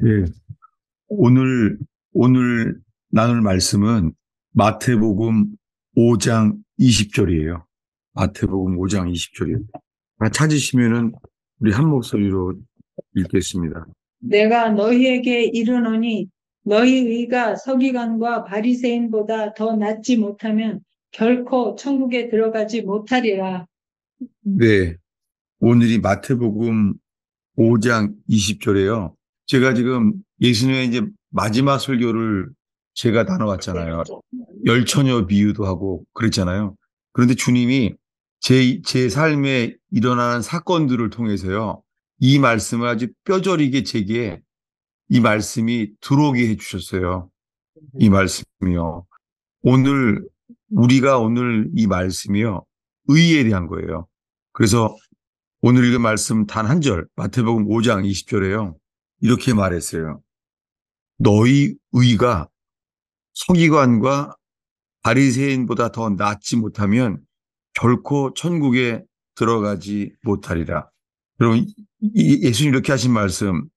예, 오늘 나눌 말씀은 마태복음 5장 20절이에요. 마태복음 5장 20절이에요. 찾으시면은 우리 한 목소리로 읽겠습니다. 내가 너희에게 이르노니 너희 의가 서기관과 바리새인보다 더 낫지 못하면 결코 천국에 들어가지 못하리라. 네, 오늘이 마태복음 5장 20절이에요. 제가 지금 예수님의 이제 마지막 설교를 제가 나눠왔잖아요. 열처녀 비유도 하고 그랬잖아요. 그런데 주님이 제 삶에 일어나는 사건들을 통해서요, 이 말씀을 아주 뼈저리게 제게 이 말씀이 들어오게 해주셨어요. 이 말씀이요. 오늘, 우리가 오늘 이 말씀이요, 의에 대한 거예요. 그래서 오늘 읽은 말씀 단 한 절, 마태복음 5장 20절에요. 이렇게 말했어요. 너희 의가 서기관과 바리새인보다 더 낫지 못하면 결코 천국에 들어가지 못하리라. 여러분, 예수님 이렇게 하신 말씀,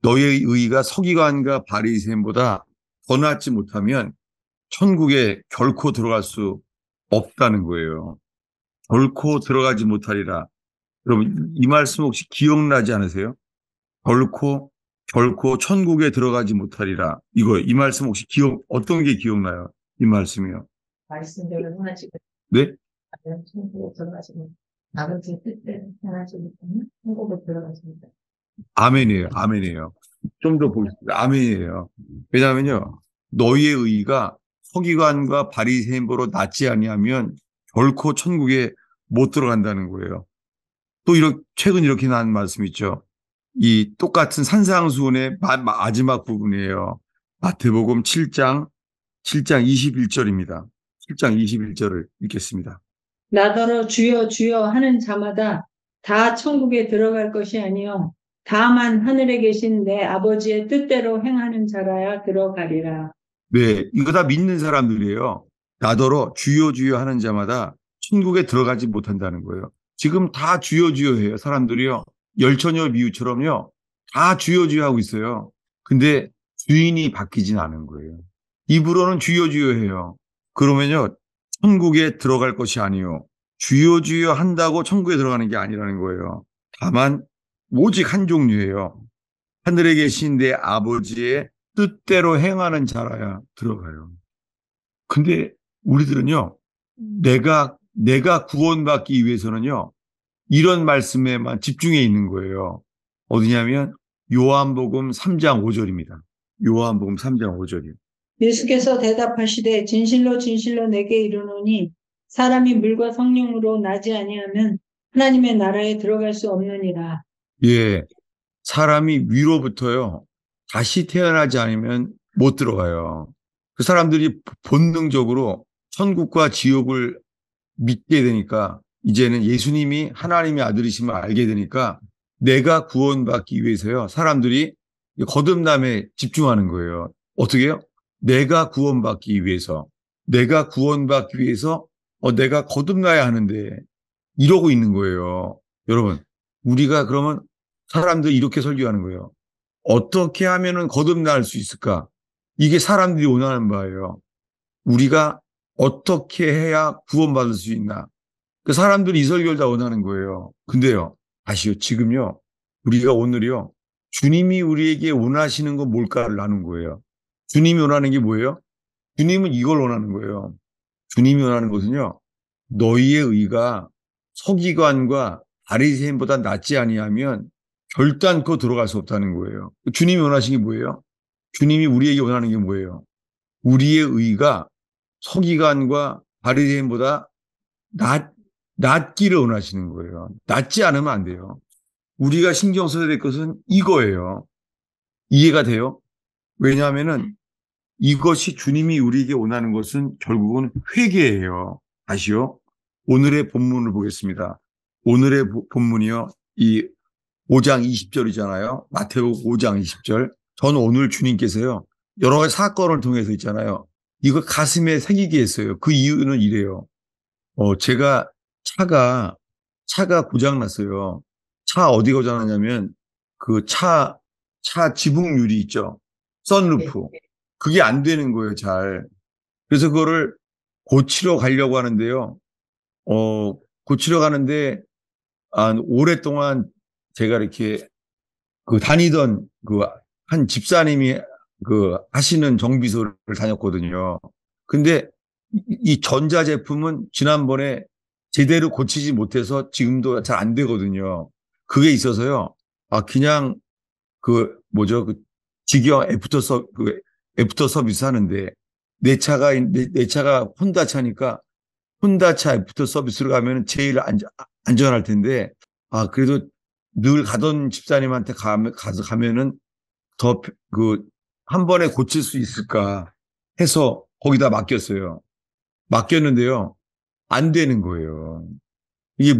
너희의 의가 서기관과 바리새인보다 더 낫지 못하면 천국에 결코 들어갈 수 없다는 거예요. 결코 들어가지 못하리라. 여러분, 이 말씀 혹시 기억나지 않으세요? 결코, 결코 천국에 들어가지 못하리라. 이 말씀 혹시 어떤 게 기억나요? 이 말씀이요. 말씀대로 행하지 네? 못하면 천국에 들어가지 못. 아버지의 뜻대로 행하지 못하면 천국에 들어가지 못다. 아멘이에요. 아멘이에요. 좀 더 보겠습니다. 아멘이에요. 왜냐하면요, 너희의 의가 서기관과 바리새인보로 낫지 아니하면 결코 천국에 못 들어간다는 거예요. 또 최근 이렇게 나온 말씀 있죠. 이 똑같은 산상수훈의 마지막 부분이에요. 마태복음 7장 21절입니다. 7장 21절을 읽겠습니다. 나더러 주여 주여 하는 자마다 다 천국에 들어갈 것이 아니요 다만 하늘에 계신 내 아버지의 뜻대로 행하는 자라야 들어가리라. 네, 이거 다 믿는 사람들이에요. 나더러 주여 주여 하는 자마다 천국에 들어가지 못한다는 거예요. 지금 다 주여 주여 해요. 사람들이요. 열처녀 비유처럼요. 다 주여 주여 하고 있어요. 근데 주인이 바뀌진 않은 거예요. 입으로는 주여 주여 해요. 그러면요, 천국에 들어갈 것이 아니요. 주여 주여 한다고 천국에 들어가는 게 아니라는 거예요. 다만 오직 한 종류예요. 하늘에 계신 내 아버지의 뜻대로 행하는 자라야 들어가요. 근데 우리들은요, 내가 구원받기 위해서는요, 이런 말씀에만 집중해 있는 거예요. 어디냐면 요한복음 3장 5절입니다. 요한복음 3장 5절이요. 예수께서 대답하시되 진실로 진실로 내게 이르노니 사람이 물과 성령으로 나지 아니하면 하나님의 나라에 들어갈 수 없느니라. 예, 사람이 위로부터요, 다시 태어나지 않으면 못 들어가요. 그 사람들이 본능적으로 천국과 지옥을 믿게 되니까 이제는 예수님이 하나님의 아들이심을 알게 되니까 내가 구원받기 위해서요. 사람들이 거듭남에 집중하는 거예요. 어떻게 해요? 내가 구원받기 위해서. 내가 구원받기 위해서 내가 거듭나야 하는데 이러고 있는 거예요. 여러분, 우리가 그러면 사람들 이렇게 설교하는 거예요. 어떻게 하면은 거듭날 수 있을까? 이게 사람들이 원하는 바예요. 우리가 어떻게 해야 구원받을 수 있나? 그 사람들이 이 설교를 다 원하는 거예요. 근데요, 다시요, 지금요, 우리가 오늘이요, 주님이 우리에게 원하시는 건 뭘까를 나눈 거예요. 주님이 원하는 게 뭐예요? 주님은 이걸 원하는 거예요. 주님이 원하는 것은요, 너희의 의가 서기관과 바리새인보다 낫지 아니하면 결단코 들어갈 수 없다는 거예요. 주님이 원하시는 게 뭐예요? 주님이 우리에게 원하는 게 뭐예요? 우리의 의가 서기관과 바리새인보다 낫기를 원하시는 거예요. 낫지 않으면 안 돼요. 우리가 신경 써야 될 것은 이거예요. 이해가 돼요? 왜냐하면은 이것이 주님이 우리에게 원하는 것은 결국은 회개예요. 다시요. 오늘의 본문을 보겠습니다. 오늘의 본문이요. 이 5장 20절이잖아요. 마태복음 5장 20절. 저는 오늘 주님께서요, 여러 가지 사건을 통해서 있잖아요. 이거 가슴에 새기게 했어요. 그 이유는 이래요. 제가 차가 고장 났어요. 차 어디 고장 났냐면 그 차 지붕 유리 있죠. 네. 선루프. 그게 안 되는 거예요, 잘. 그래서 그거를 고치러 가려고 하는데요. 고치러 가는데, 오랫동안 제가 이렇게 그 다니던 그 한 집사님이 그 하시는 정비소를 다녔거든요. 근데 이 전자제품은 지난번에 제대로 고치지 못해서 지금도 잘 안 되거든요. 그게 있어서요. 그냥 그 뭐죠? 그 직영 애프터 서비스 하는데 내 차가 혼다 차니까 혼다 차 애프터 서비스로 가면 제일 안전할 텐데 그래도 늘 가던 집사님한테 가서 가면은 더 그 한 번에 고칠 수 있을까 해서 거기다 맡겼어요. 맡겼는데요. 안 되는 거예요. 이게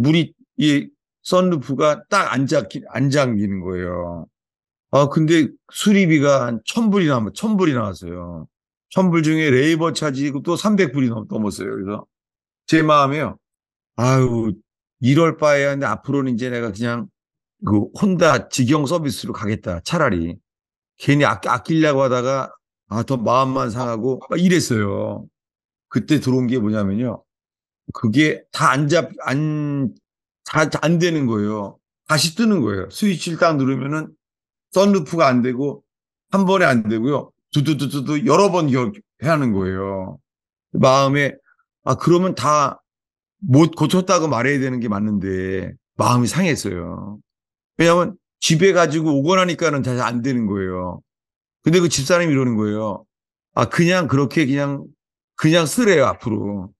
이 선루프가 딱 안 잠기는 거예요. 근데 수리비가 한 1,000불이 나왔어요. 1,000불 중에 레이버 차지고 또 300불이 넘었어요. 그래서 제 마음에요. 아유, 이럴 바에야 근데 앞으로는 이제 내가 그냥 그 혼다 직영 서비스로 가겠다. 차라리. 괜히 아끼려고 하다가 더 마음만 상하고 막 이랬어요. 그때 들어온 게 뭐냐면요. 그게 다 안 되는 거예요. 다시 뜨는 거예요. 스위치를 딱 누르면은 선루프가 안 되고 한 번에 안 되고요. 두두두두두 여러 번 해야 하는 거예요. 마음에 그러면 다 못 고쳤다고 말해야 되는 게 맞는데 마음이 상했어요. 왜냐하면 집에 가지고 오고 나니까는 다시 안 되는 거예요. 근데 그 집사람이 이러는 거예요. 그냥 그렇게 그냥 쓰래요 앞으로.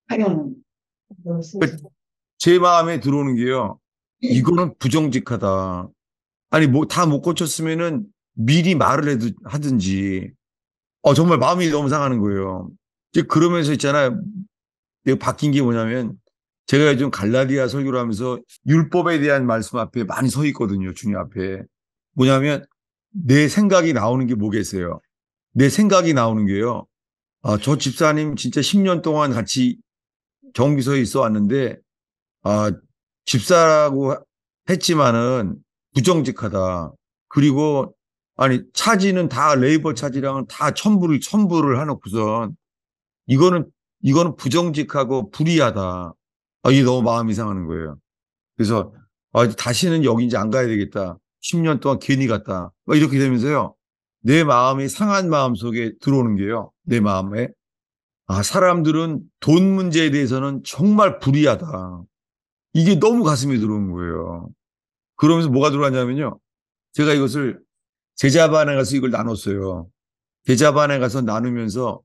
하여는 뭐 그 쓰지. 제 마음에 들어오는 게요. 이거는 부정직하다. 아니 뭐 다 못 고쳤으면은 미리 하든지. 정말 마음이 너무 상하는 거예요. 이제 그러면서 있잖아요. 내가 바뀐 게 뭐냐면 제가 요즘 갈라디아 설교를 하면서 율법에 대한 말씀 앞에 많이 서 있거든요. 주님 앞에. 뭐냐면 내 생각이 나오는 게 뭐겠어요? 내 생각이 나오는 게요. 저 집사님 진짜 10년 동안 같이 정비소에 있어 왔는데 아, 집사라고 했지만은 부정직하다. 그리고 아니 차지는 다 레이버 차지랑은 다 첨부를 해놓고선 이거는 이거는 부정직하고 불의하다. 이게 너무 마음이 상하는 거예요. 그래서 다시는 여기 이제 안 가야 되겠다. 10년 동안 괜히 갔다. 막 이렇게 되면서요. 내 마음이 상한 마음 속에 들어오는 게요. 내 마음에 사람들은 돈 문제에 대해서는 정말 불의하다. 이게 너무 가슴에 들어오는 거예요. 그러면서 뭐가 들어왔냐면요. 제가 이것을 제자반에 가서 이걸 나눴어요. 제자반에 가서 나누면서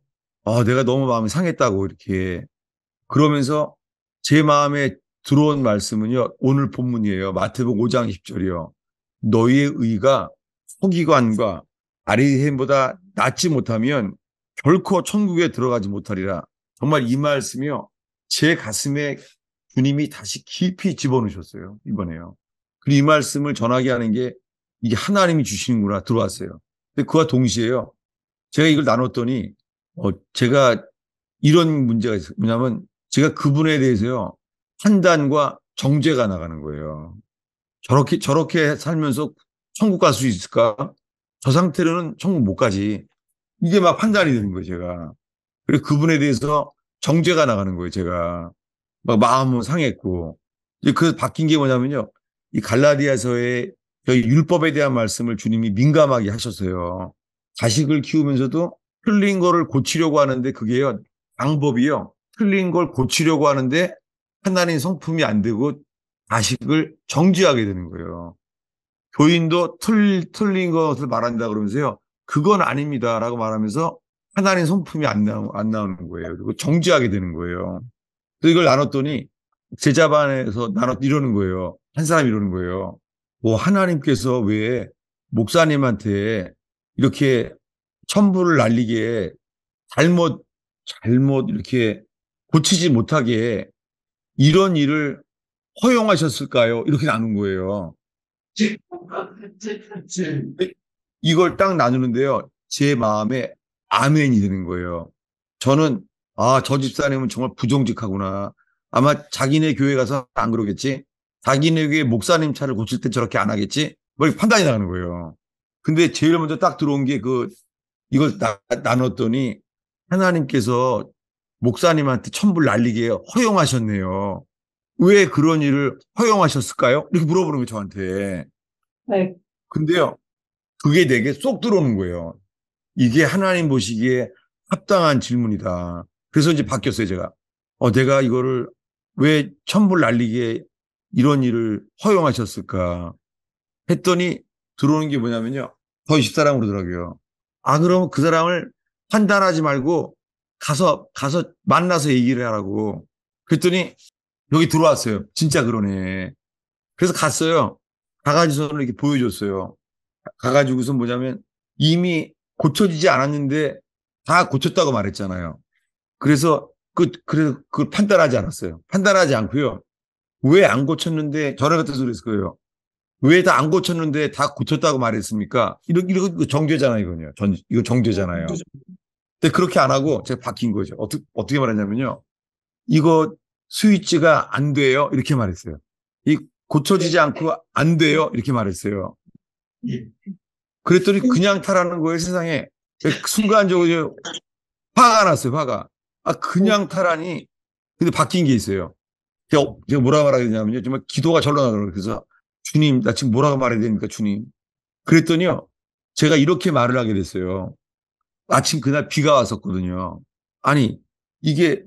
내가 너무 마음이 상했다고 이렇게 그러면서 제 마음에 들어온 말씀은요. 오늘 본문이에요. 마태복음 5장 10절이요. 너희의 의가 서기관과 아리새보다 낫지 못하면 결코 천국에 들어가지 못하리라. 정말 이 말씀이요. 제 가슴에 주님이 다시 깊이 집어넣으셨어요. 이번에요. 그리고 이 말씀을 전하게 하는 게 이게 하나님이 주시는구나 들어왔어요. 근데 그와 동시에요. 제가 이걸 나눴더니 제가 이런 문제가 있어요. 뭐냐면 제가 그분에 대해서요. 판단과 정죄가 나가는 거예요. 저렇게 살면서 천국 갈 수 있을까? 저 상태로는 천국 못 가지. 이게 막 판단이 되는 거예요, 제가. 그리고 그분에 대해서 정죄가 나가는 거예요, 제가. 막 마음은 상했고. 이제 그 바뀐 게 뭐냐면요. 이 갈라디아서의 저희 율법에 대한 말씀을 주님이 민감하게 하셨어요. 자식을 키우면서도 틀린 거를 고치려고 하는데 그게요. 방법이요. 틀린 걸 고치려고 하는데 하나님 성품이 안 되고 자식을 정죄하게 되는 거예요. 교인도 틀린 것을 말한다 그러면서요. 그건 아닙니다라고 말하면서 하나님 성품이 안 나오는 거예요. 그리고 정죄하게 되는 거예요. 또 이걸 나눴더니 제자반에서 이러는 거예요. 한 사람이 이러는 거예요. 하나님께서 왜 목사님한테 이렇게 천부를 날리게 잘못 이렇게 고치지 못하게 이런 일을 허용하셨을까요? 이렇게 나눈 거예요. 이걸 딱 나누는데요. 제 마음에 아멘이 되는 거예요. 저는 저 집사님은 정말 부정직하구나. 아마 자기네 교회 가서 안 그러겠지. 자기네 교회 목사님 차를 고칠 때 저렇게 안 하겠지. 뭐 이렇게 판단이 나가는 거예요. 근데 제일 먼저 딱 들어온 게 이걸 나눴더니 하나님께서 목사님한테 천불 날리게 허용하셨네요. 왜 그런 일을 허용하셨을까요? 이렇게 물어보는 거예요, 저한테. 네. 근데요, 그게 되게 쏙 들어오는 거예요. 이게 하나님 보시기에 합당한 질문이다. 그래서 이제 바뀌었어요, 제가. 내가 이거를 왜 천불 날리게 이런 일을 허용하셨을까 했더니 들어오는 게 뭐냐면요. 더 20사람 그러더라고요. 그러면 그 사람을 판단하지 말고 가서 만나서 얘기를 하라고. 그랬더니 여기 들어왔어요. 진짜 그러네. 그래서 갔어요. 가가지고서는 이렇게 보여줬어요. 가가지고서 뭐냐면 이미 고쳐지지 않았는데 다 고쳤다고 말했잖아요. 그래서 그 판단하지 않았어요. 판단하지 않고요. 왜 안 고쳤는데 저랑 같은 소리 했을 거예요. 왜 다 안 고쳤는데 다 고쳤다고 말했습니까? 이거 정죄잖아요, 이거요. 이거 정죄잖아요. 근데 그렇게 안 하고 제가 바뀐 거죠. 어떻게 말했냐면요. 이거 스위치가 안 돼요. 이렇게 말했어요. 이 고쳐지지 않고 안 돼요. 이렇게 말했어요. 그랬더니 그냥 타라는 거예요, 세상에. 순간적으로 화가 났어요, 화가. 그냥 타라니. 근데 바뀐 게 있어요. 제가 뭐라고 말해야 되냐면요. 정말 기도가 절로 나더라고요. 그래서 주님, 나 지금 뭐라고 말해야 됩니까, 주님? 그랬더니요. 제가 이렇게 말을 하게 됐어요. 마침 그날 비가 왔었거든요. 아니, 이게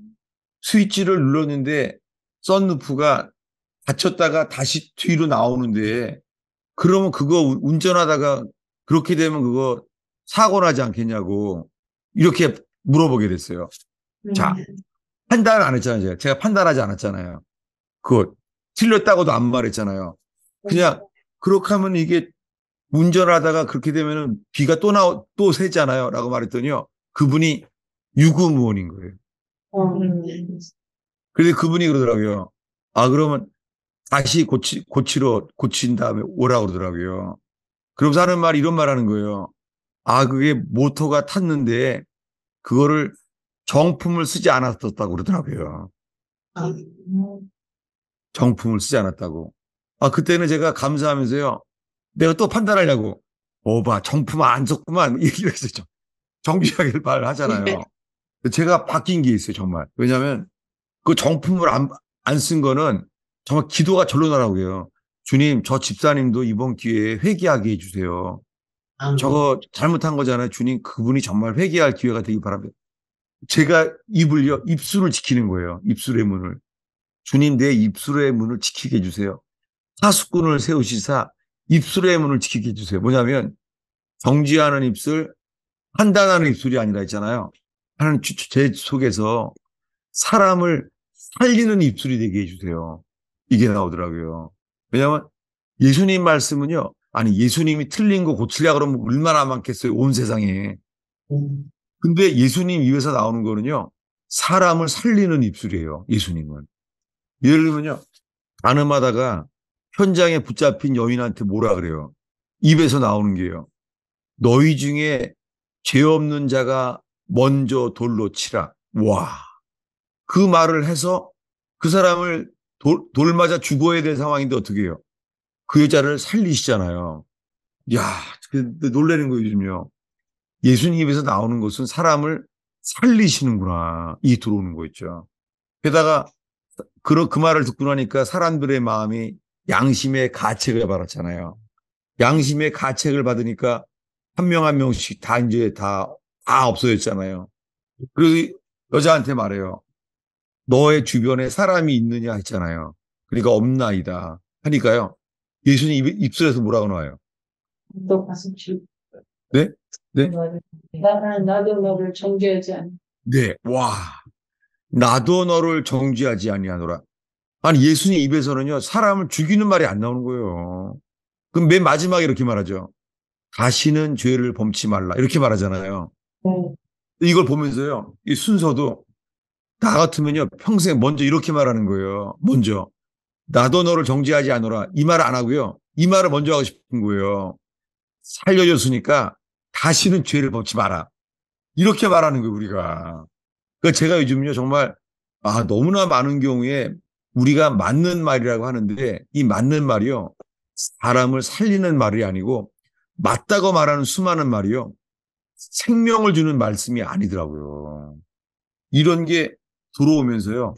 스위치를 눌렀는데 썬루프가 닫혔다가 다시 뒤로 나오는데 그러면 그거 운전하다가 그렇게 되면 그거 사고 나지 않겠냐고 이렇게 물어보게 됐어요. 자, 판단을 안 했잖아요. 제가 판단하지 않았잖아요. 그거 틀렸다고도 안 말했잖아요. 그냥 그렇게 하면 이게 운전을 하다가 그렇게 되면은 비가 또 새잖아요. 라고 말했더니요. 그분이 유구무원인 거예요. 그래서 그분이 그러더라고요. 그러면 다시 고친 다음에 오라고 그러더라고요. 그러면서 하는 말이 이런 말 하는 거예요. 그게 모터가 탔는데 그거를 정품을 쓰지 않았었다고 그러더라고요. 정품을 쓰지 않았다고. 그때는 제가 감사하면서요. 내가 또 판단하려고. 봐, 정품 안 썼구만. 이렇게 했었죠. 정직하게 말을 하잖아요. 제가 바뀐 게 있어요, 정말. 왜냐하면 그 정품을 안 쓴 거는 정말 기도가 절로 나라고요. 주님, 저 집사님도 이번 기회에 회개하게 해주세요. 저거 잘못한 거잖아요. 주님, 그분이 정말 회개할 기회가 되기 바랍니다. 제가 입술을 지키는 거예요. 입술의 문을. 주님, 내 입술의 문을 지키게 해주세요. 사수꾼을 세우시사 입술의 문을 지키게 해주세요. 뭐냐면 정지하는 입술, 판단하는 입술이 아니라 했잖아요. 하나님 제 속에서 사람을 살리는 입술이 되게 해주세요. 이게 나오더라고요. 왜냐하면 예수님 말씀은요. 예수님이 틀린 거 고치려고 그러면 얼마나 많겠어요. 온 세상에. 근데 예수님 입에서 나오는 거는요. 사람을 살리는 입술이에요. 예수님은. 예를 들면요. 가늠하다가 현장에 붙잡힌 여인한테 뭐라 그래요. 입에서 나오는 게요. 너희 중에 죄 없는 자가 먼저 돌로 치라. 와. 그 말을 해서 그 사람을 돌 맞아 죽어야 될 상황인데 어떻게 해요? 그 여자를 살리시잖아요. 야, 놀라는 거예요, 요즘요. 예수님 입에서 나오는 것은 사람을 살리시는구나. 이 들어오는 거 있죠. 게다가 그 말을 듣고 나니까 사람들의 마음이 양심의 가책을 받았잖아요. 양심의 가책을 받으니까 한 명 한 명씩 다 이제 다 없어졌잖아요. 그리고 여자한테 말해요. 너의 주변에 사람이 있느냐 했잖아요. 그러니까 없나이다. 하니까요. 예수님 입술에서 뭐라고 나와요? 또 가서 주. 네? 네? 나도 너를 정죄하지 않아. 네. 와. 나도 너를 정죄하지 아니하노라. 예수님 입에서는요. 사람을 죽이는 말이 안 나오는 거예요. 그럼 맨 마지막에 이렇게 말하죠. 다시는 죄를 범치 말라. 이렇게 말하잖아요. 이걸 보면서요. 이 순서도 나 같으면요. 평생 먼저 이렇게 말하는 거예요. 먼저. 나도 너를 정죄하지 않노라. 이 말 안 하고요. 이 말을 먼저 하고 싶은 거예요. 살려줬으니까 다시는 죄를 범치 마라. 이렇게 말하는 거예요, 우리가. 그러니까 제가 요즘요, 정말, 너무나 많은 경우에 우리가 맞는 말이라고 하는데 이 맞는 말이요. 사람을 살리는 말이 아니고 맞다고 말하는 수많은 말이요. 생명을 주는 말씀이 아니더라고요. 이런 게 들어오면서요.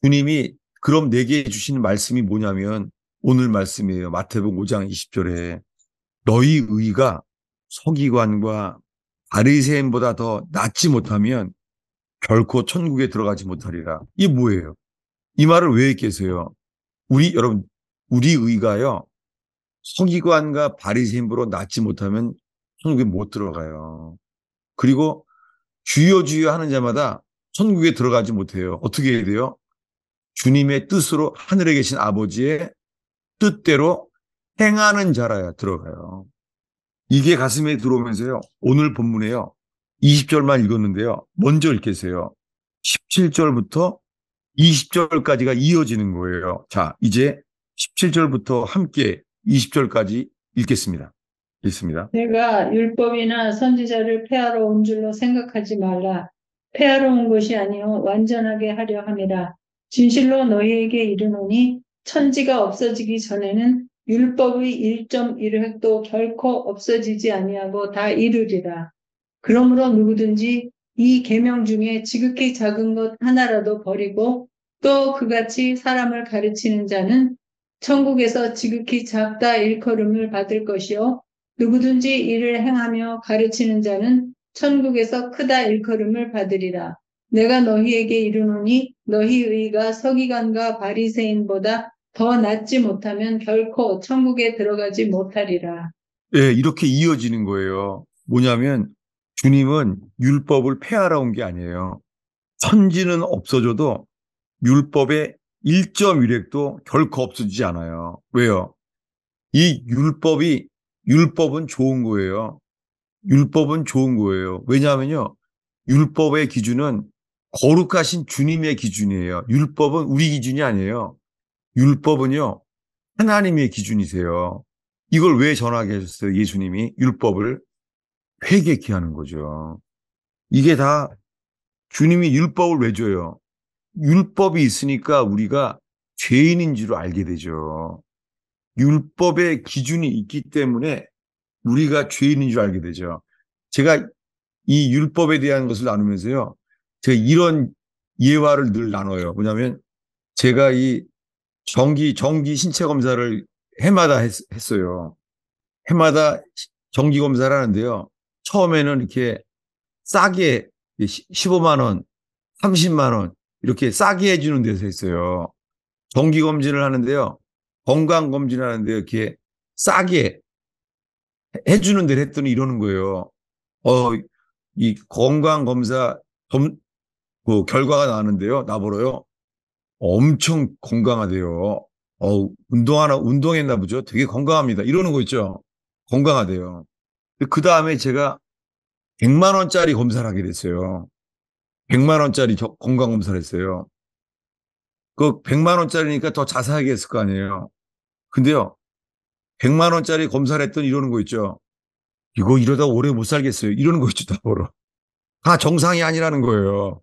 주님이 그럼 내게 주시는 말씀이 뭐냐면 오늘 말씀이에요. 마태복음 5장 20절에 너희 의가 서기관과 바리새인보다 더 낫지 못하면 결코 천국에 들어가지 못하리라. 이게 뭐예요? 이 말을 왜 계세요? 여러분, 우리 의가요. 서기관과 바리새인보다 낫지 못하면 천국에 못 들어가요. 그리고 주여 주여 하는 자마다 천국에 들어가지 못해요. 어떻게 해야 돼요? 주님의 뜻으로 하늘에 계신 아버지의 뜻대로 행하는 자라야 들어가요. 이게 가슴에 들어오면서요. 오늘 본문에요. 20절만 읽었는데요. 먼저 읽겠어요. 17절부터 20절까지가 이어지는 거예요. 자, 이제 17절부터 함께 20절까지 읽겠습니다. 읽습니다. 내가 율법이나 선지자를 폐하러 온 줄로 생각하지 말라. 폐하러 온 것이 아니요 완전하게 하려 함이라. 진실로 너희에게 이르노니 천지가 없어지기 전에는 율법의 1.1획도 결코 없어지지 아니하고 다 이루리라. 그러므로 누구든지 이 계명 중에 지극히 작은 것 하나라도 버리고 또 그같이 사람을 가르치는 자는 천국에서 지극히 작다 일컬음을 받을 것이요 누구든지 이를 행하며 가르치는 자는 천국에서 크다 일컬음을 받으리라. 내가 너희에게 이르노니 너희 의가 서기관과 바리새인보다 더 낫지 못하면 결코 천국에 들어가지 못하리라. 예, 이렇게 이어지는 거예요. 뭐냐면 주님은 율법을 폐하러 온 게 아니에요. 천지는 없어져도 율법의 1.1획도 결코 없어지지 않아요. 왜요? 율법은 좋은 거예요. 율법은 좋은 거예요. 왜냐하면요. 율법의 기준은 거룩하신 주님의 기준이에요. 율법은 우리 기준이 아니에요. 율법은요. 하나님의 기준이세요. 이걸 왜 전하게 하셨어요? 예수님이 율법을 회개케 하는 거죠. 이게 다 주님이 율법을 왜 줘요? 율법이 있으니까 우리가 죄인인 줄 알게 되죠. 율법의 기준이 있기 때문에 우리가 죄인인 줄 알게 되죠. 제가 이 율법에 대한 것을 나누면서요. 제가 이런 예화를 늘 나눠요. 뭐냐면 제가 이 정기 신체 검사를 해마다 했어요. 해마다 정기 검사를 하는데요. 처음에는 이렇게 싸게 15만 원, 30만 원 이렇게 싸게 해주는 데서 했어요. 정기 검진을 하는데요. 건강 검진을 하는데요. 이렇게 싸게 해주는 데를 했더니 이러는 거예요. 이 건강 검사 그 결과가 나왔는데요. 나보러요. 엄청 건강하대요. 운동했나 보죠. 되게 건강합니다. 이러는 거 있죠. 건강하대요. 그 다음에 제가 100만 원짜리 검사를 하게 됐어요. 100만 원짜리 건강 검사를 했어요. 그 100만 원짜리니까 더 자세하게 했을 거 아니에요. 근데요. 100만 원짜리 검사를 했더니 이러는 거 있죠. 이거 이러다 오래 못 살겠어요. 이러는 거 있죠. 다 정상이 아니라는 거예요.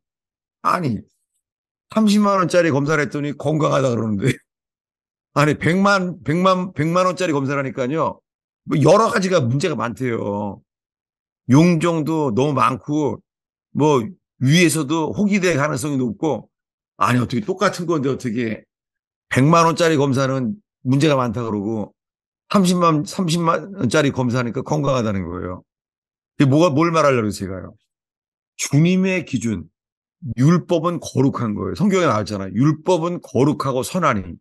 아니, 30만 원짜리 검사를 했더니 건강하다 그러는데. 아니, 100만 원짜리 검사를 하니까요. 뭐 여러 가지가 문제가 많대요. 용종도 너무 많고, 뭐, 위에서도 혹이 될 가능성이 높고, 아니, 어떻게 똑같은 건데 어떻게 100만 원짜리 검사는 문제가 많다 그러고, 30만 원짜리 검사하니까 건강하다는 거예요. 뭘 말하려고 제가요. 주님의 기준, 율법은 거룩한 거예요. 성경에 나왔잖아요. 율법은 거룩하고 선하니.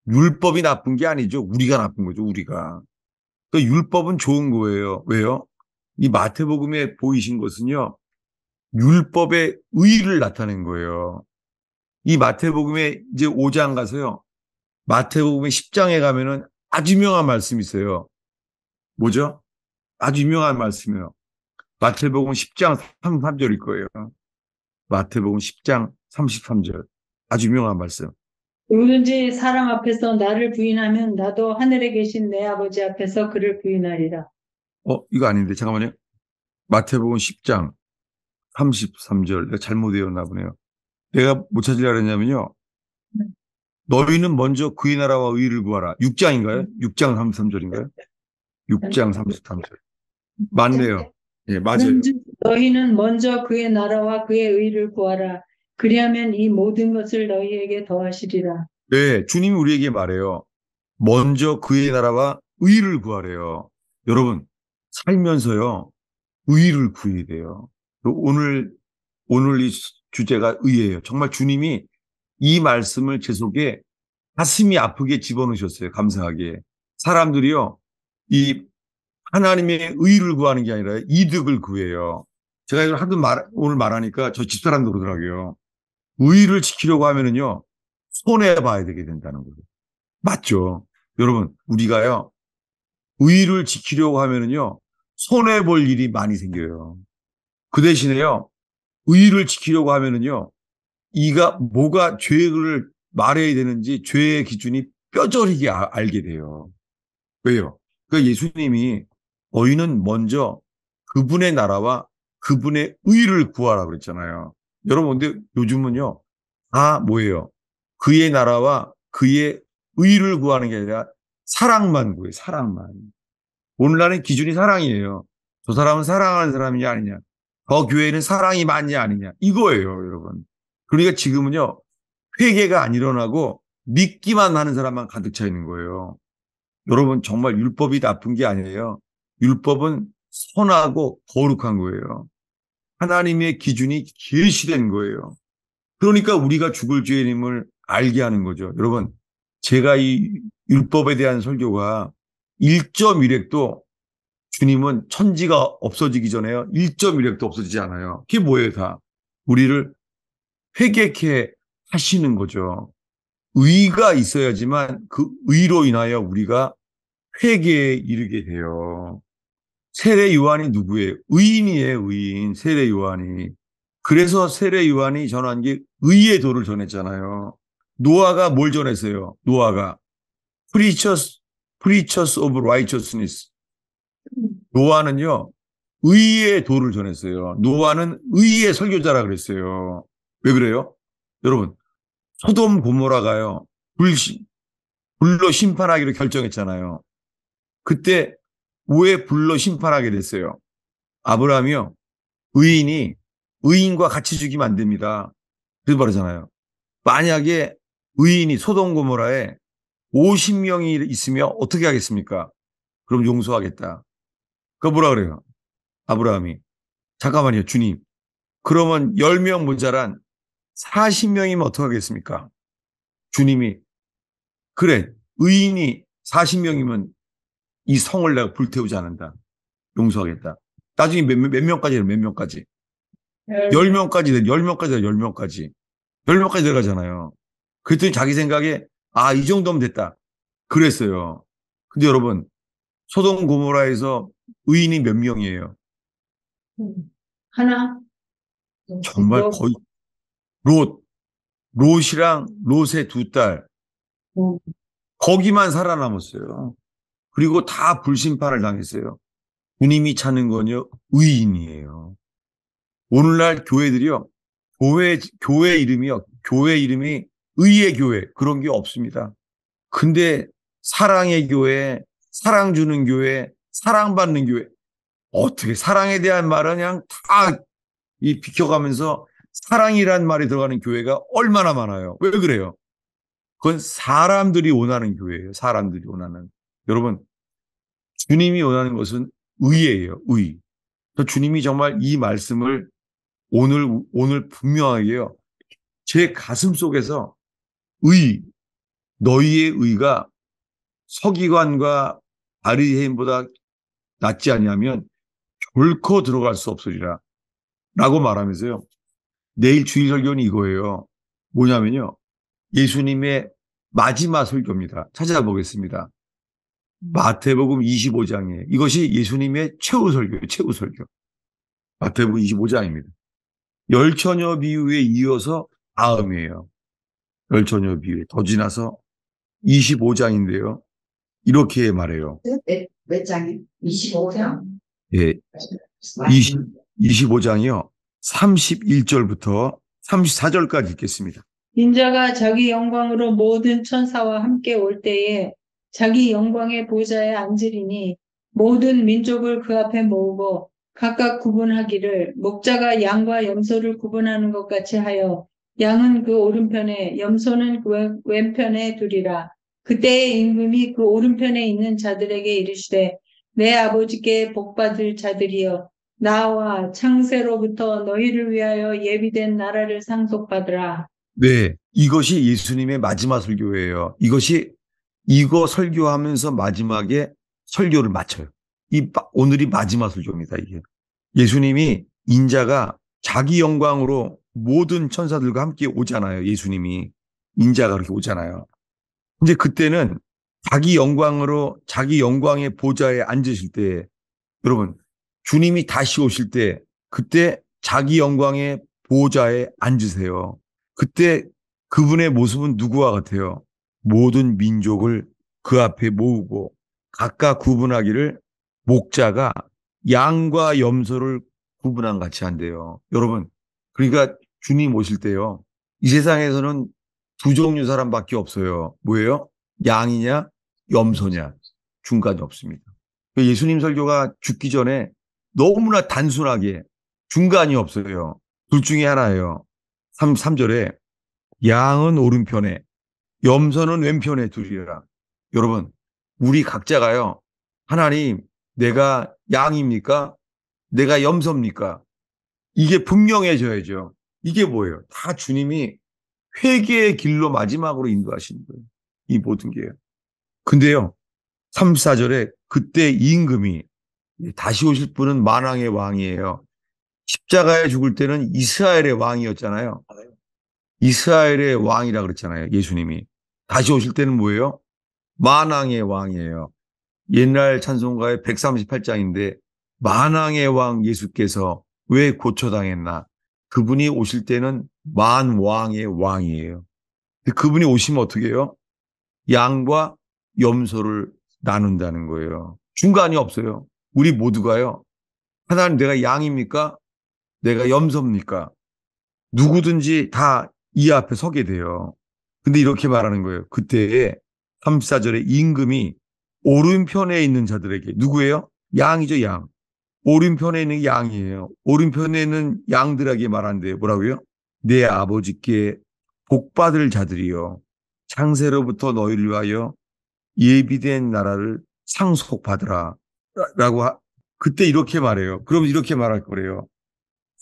율법이 나쁜 게 아니죠. 우리가 나쁜 거죠, 우리가. 그 율법은 좋은 거예요. 왜요? 이 마태복음에 보이신 것은요, 율법의 의의를 나타낸 거예요. 이 마태복음에 이제 5장 가서요, 마태복음의 10장에 가면은 아주 유명한 말씀이 있어요. 뭐죠? 아주 유명한 말씀이에요. 마태복음 10장 33절일 거예요. 마태복음 10장 33절. 아주 유명한 말씀. 누구든지 사람 앞에서 나를 부인하면 나도 하늘에 계신 내 아버지 앞에서 그를 부인하리라. 이거 아닌데, 잠깐만요. 마태복음 10장 33절. 내가 잘못 외웠나 보네요. 내가 못 찾으려고 했냐면요. 너희는 먼저 그의 나라와 의를 구하라. 6장인가요? 6장 33절인가요? 6장 33절. 맞네요. 예, 맞아요. 그런즉 너희는 먼저 그의 나라와 그의 의를 구하라. 그리하면 이 모든 것을 너희에게 더하시리라. 네, 주님이 우리에게 말해요. 먼저 그의 나라와 의를 구하래요. 여러분, 살면서요, 의를 구해야 돼요. 오늘 이 주제가 의예요. 정말 주님이 이 말씀을 제 속에 가슴이 아프게 집어넣으셨어요. 감사하게. 사람들이요, 이 하나님의 의를 구하는 게 아니라 이득을 구해요. 제가 이걸 오늘 말하니까 저 집사람도 그러더라고요. 의를 지키려고 하면은요, 손해봐야 되게 된다는 거예요. 맞죠? 여러분, 우리가요, 의를 지키려고 하면은요, 손해볼 일이 많이 생겨요. 그 대신에요, 의를 지키려고 하면은요, 뭐가 죄를 말해야 되는지 죄의 기준이 뼈저리게 알게 돼요. 왜요? 그 예수님이 너희는 먼저 그분의 나라와 그분의 의를 구하라 그랬잖아요. 여러분, 근데 요즘은요, 뭐예요? 그의 나라와 그의 의를 구하는 게 아니라 사랑만 구해요, 사랑만. 오늘날의 기준이 사랑이에요. 저 사람은 사랑하는 사람이냐 아니냐. 저 교회는 사랑이 많냐 아니냐. 이거예요, 여러분. 그러니까 지금은요, 회개가 안 일어나고 믿기만 하는 사람만 가득 차 있는 거예요. 여러분, 정말 율법이 나쁜 게 아니에요. 율법은 선하고 거룩한 거예요. 하나님의 기준이 계시된 거예요. 그러니까 우리가 죽을 죄인임을 알게 하는 거죠. 여러분, 제가 이 율법에 대한 설교가 1.1획도 주님은 천지가 없어지기 전에요. 1.1획도 없어지지 않아요. 그게 뭐예요, 다? 우리를 회개케 하시는 거죠. 의가 있어야지만 그 의로 인하여 우리가 회개에 이르게 돼요. 세례 요한이 누구예요? 의인이에요, 의인. 세례 요한이. 그래서 세례 요한이 전한 게 의의 도를 전했잖아요. 노아가 뭘 전했어요? 노아가 preachers of righteousness. 노아는요, 의의 도를 전했어요. 노아는 의의 설교자라 그랬어요. 왜 그래요? 여러분, 소돔 고모라가요, 불로 심판하기로 결정했잖아요. 그때 왜 불로 심판하게 됐어요? 아브라함이요, 의인과 같이 죽이면 안 됩니다. 그래서 말하잖아요. 만약에 의인이 소돔 고모라에 50명이 있으면 어떻게 하겠습니까? 그럼 용서하겠다. 그거 뭐라 그래요? 아브라함이. 잠깐만요, 주님. 그러면 10명 모자란 40명이면 어떡하겠습니까? 주님이. 그래, 의인이 40명이면 이 성을 내가 불태우지 않는다. 용서하겠다. 나중에 몇 명까지 해요, 몇 명까지. 10명까지, 10명까지, 10명까지. 10명까지 들어가잖아요. 그랬더니 자기 생각에, 이 정도면 됐다. 그랬어요. 근데 여러분, 소돔 고모라에서 의인이 몇 명이에요? 하나, 정말 거의, 롯, 롯이랑 롯의 두 딸, 거기만 살아남았어요. 그리고 다 불심판을 당했어요. 주님이 찾는 건요, 의인이에요. 오늘날 교회들이요, 교회 이름이요, 교회 이름이 의의 교회, 그런 게 없습니다. 근데 사랑의 교회, 사랑 주는 교회, 사랑받는 교회, 어떻게 사랑에 대한 말은 그냥 다 비켜가면서 사랑이란 말이 들어가는 교회가 얼마나 많아요. 왜 그래요? 그건 사람들이 원하는 교회예요. 사람들이 원하는. 여러분, 주님이 원하는 것은 의예요. 의. 주님이 정말 이 말씀을 오늘 분명하게요. 제 가슴 속에서 너희의 의가 서기관과 바리새인보다 낫지 아니하면 결코 들어갈 수 없으리라. 라고 말하면서요. 내일 주일 설교는 이거예요. 뭐냐면요. 예수님의 마지막 설교입니다. 찾아보겠습니다. 마태복음 25장이에요. 이것이 예수님의 최후 설교예요. 최후 설교. 마태복음 25장입니다. 열처녀 비유에 이어서 다음이에요. 열처녀 비유에 더 지나서 25장인데요. 이렇게 말해요. 몇 장이요? 25장. 예. 25장이요. 31절부터 34절까지 읽겠습니다. 인자가 자기 영광으로 모든 천사와 함께 올 때에 자기 영광의 보좌에 앉으리니 모든 민족을 그 앞에 모으고 각각 구분하기를 목자가 양과 염소를 구분하는 것 같이 하여 양은 그 오른편에 염소는 그 왼편에 두리라. 그때의 임금이 그 오른편에 있는 자들에게 이르시되 내 아버지께 복받을 자들이여 나와 창세로부터 너희를 위하여 예비된 나라를 상속받으라. 네, 이것이 예수님의 마지막 설교예요. 이거 설교하면서 마지막에 설교를 마쳐요. 오늘이 마지막 설교입니다, 이게. 예수님이 인자가 자기 영광으로 모든 천사들과 함께 오잖아요. 예수님이 인자가 그렇게 오잖아요. 이제 그때는 자기 영광으로 자기 영광의 보좌에 앉으실 때 여러분 주님이 다시 오실 때 그때 자기 영광의 보좌에 앉으세요. 그때 그분의 모습은 누구와 같아요? 모든 민족을 그 앞에 모으고 각각 구분하기를 목자가 양과 염소를 구분한 같이 한대요. 여러분, 그러니까 주님 오실 때요. 이 세상에서는 두 종류 사람밖에 없어요. 뭐예요? 양이냐, 염소냐. 중간이 없습니다. 예수님 설교가 죽기 전에 너무나 단순하게 중간이 없어요. 둘 중에 하나예요. 3절에 양은 오른편에, 염소는 왼편에 두리라. 여러분, 우리 각자가요. 하나님, 내가 양입니까? 내가 염소입니까? 이게 분명해져야죠. 이게 뭐예요? 다 주님이 회개의 길로 마지막으로 인도하시는 거예요. 이 모든 게요. 근데요, 3, 4절에 그때 임금이 다시 오실 분은 만왕의 왕이에요. 십자가에 죽을 때는 이스라엘의 왕이었잖아요. 이스라엘의 왕이라 그랬잖아요. 예수님이. 다시 오실 때는 뭐예요? 만왕의 왕이에요. 옛날 찬송가의 138장인데 만왕의 왕 예수께서 왜 고초당했나? 그분이 오실 때는 만왕의 왕이에요. 그분이 오시면 어떻게 해요? 양과 염소를 나눈다는 거예요. 중간이 없어요. 우리 모두가요. 하나님 내가 양입니까? 내가 염소입니까? 누구든지 다 이 앞에 서게 돼요. 근데 이렇게 말하는 거예요. 그때에 34절에 임금이 오른편에 있는 자들에게 누구예요? 양이죠, 양. 오른편에 있는 양이에요. 오른편에 있는 양들에게 말한대요. 뭐라고요? 내 아버지께 복받을 자들이요. 창세로부터 너희를 위하여 예비된 나라를 상속받으라. 그때 이렇게 말해요. 그럼 이렇게 말할 거래요.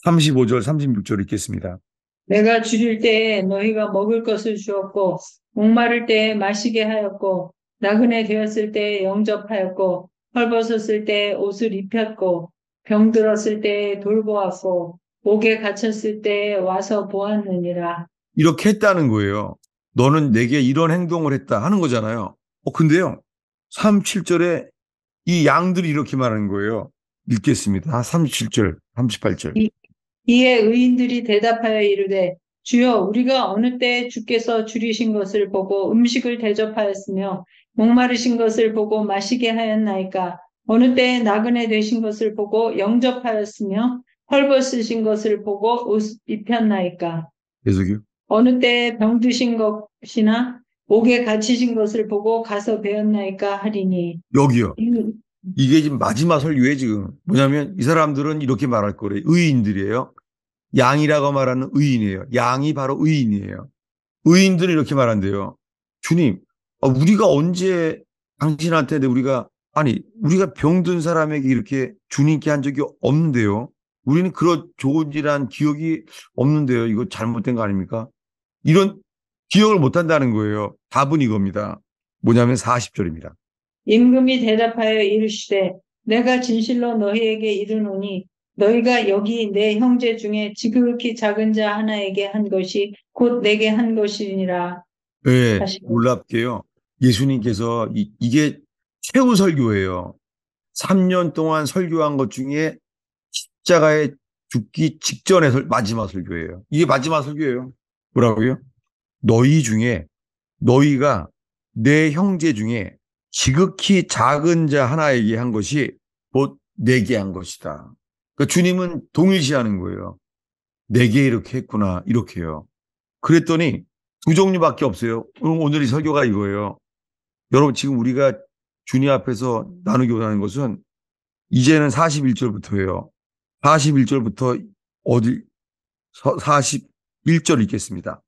35절, 36절 읽겠습니다. 내가 줄일 때에 너희가 먹을 것을 주었고 목마를 때에 마시게 하였고 나그네 되었을 때에 영접하였고 헐벗었을 때에 옷을 입혔고 병들었을 때에 돌보았고 옥에 갇혔을 때에 와서 보았느니라. 이렇게 했다는 거예요. 너는 내게 이런 행동을 했다 하는 거잖아요. 근데요. 37절에 이 양들이 이렇게 말하는 거예요. 읽겠습니다. 37절, 38절. 이에 의인들이 대답하여 이르되 주여 우리가 어느 때에 주께서 줄이신 것을 보고 음식을 대접하였으며 목마르신 것을 보고 마시게 하였나이까 어느 때에 나그네 되신 것을 보고 영접하였으며 헐벗으신 것을 보고 옷 입혔나이까 계속요. 어느 때에 병드신 것이나 옥에 갇히신 것을 보고 가서 배웠나이까 하리니 여기요. 이게 지금 마지막 설교에 지금 뭐냐면 이 사람들은 이렇게 말할 거래요. 의인들이에요. 양이라고 말하는 의인이에요. 양이 바로 의인이에요. 의인들은 이렇게 말한대요. 주님, 우리가 언제 당신한테 우리가 병든 사람에게 이렇게 주님께 한 적이 없는데요. 우리는 그런 좋은 일한 기억이 없는데요. 이거 잘못된 거 아닙니까? 이런 기억을 못 한다는 거예요. 답은 이겁니다. 뭐냐면 40절입니다. 임금이 대답하여 이르시되 내가 진실로 너희에게 이르노니 너희가 여기 내 형제 중에 지극히 작은 자 하나에게 한 것이 곧 내게 한 것이니라. 네, 다시 놀랍게요. 예수님께서 이게 최후 설교예요. 3년 동안 설교한 것 중에 십자가에 죽기 직전의 마지막 설교예요. 이게 마지막 설교예요. 뭐라고요? 너희가 내 형제 중에 지극히 작은 자 하나에게 한 것이 곧 내게 한 것이다. 그러니까 주님은 동일시하는 거예요. 내게 이렇게 했구나, 이렇게요. 그랬더니 두 종류밖에 없어요. 오늘 이 설교가 이거예요. 여러분 지금 우리가 주님 앞에서 나누기 원하는 것은 이제는 41절부터예요. 41절부터 어디 41절 읽겠습니다.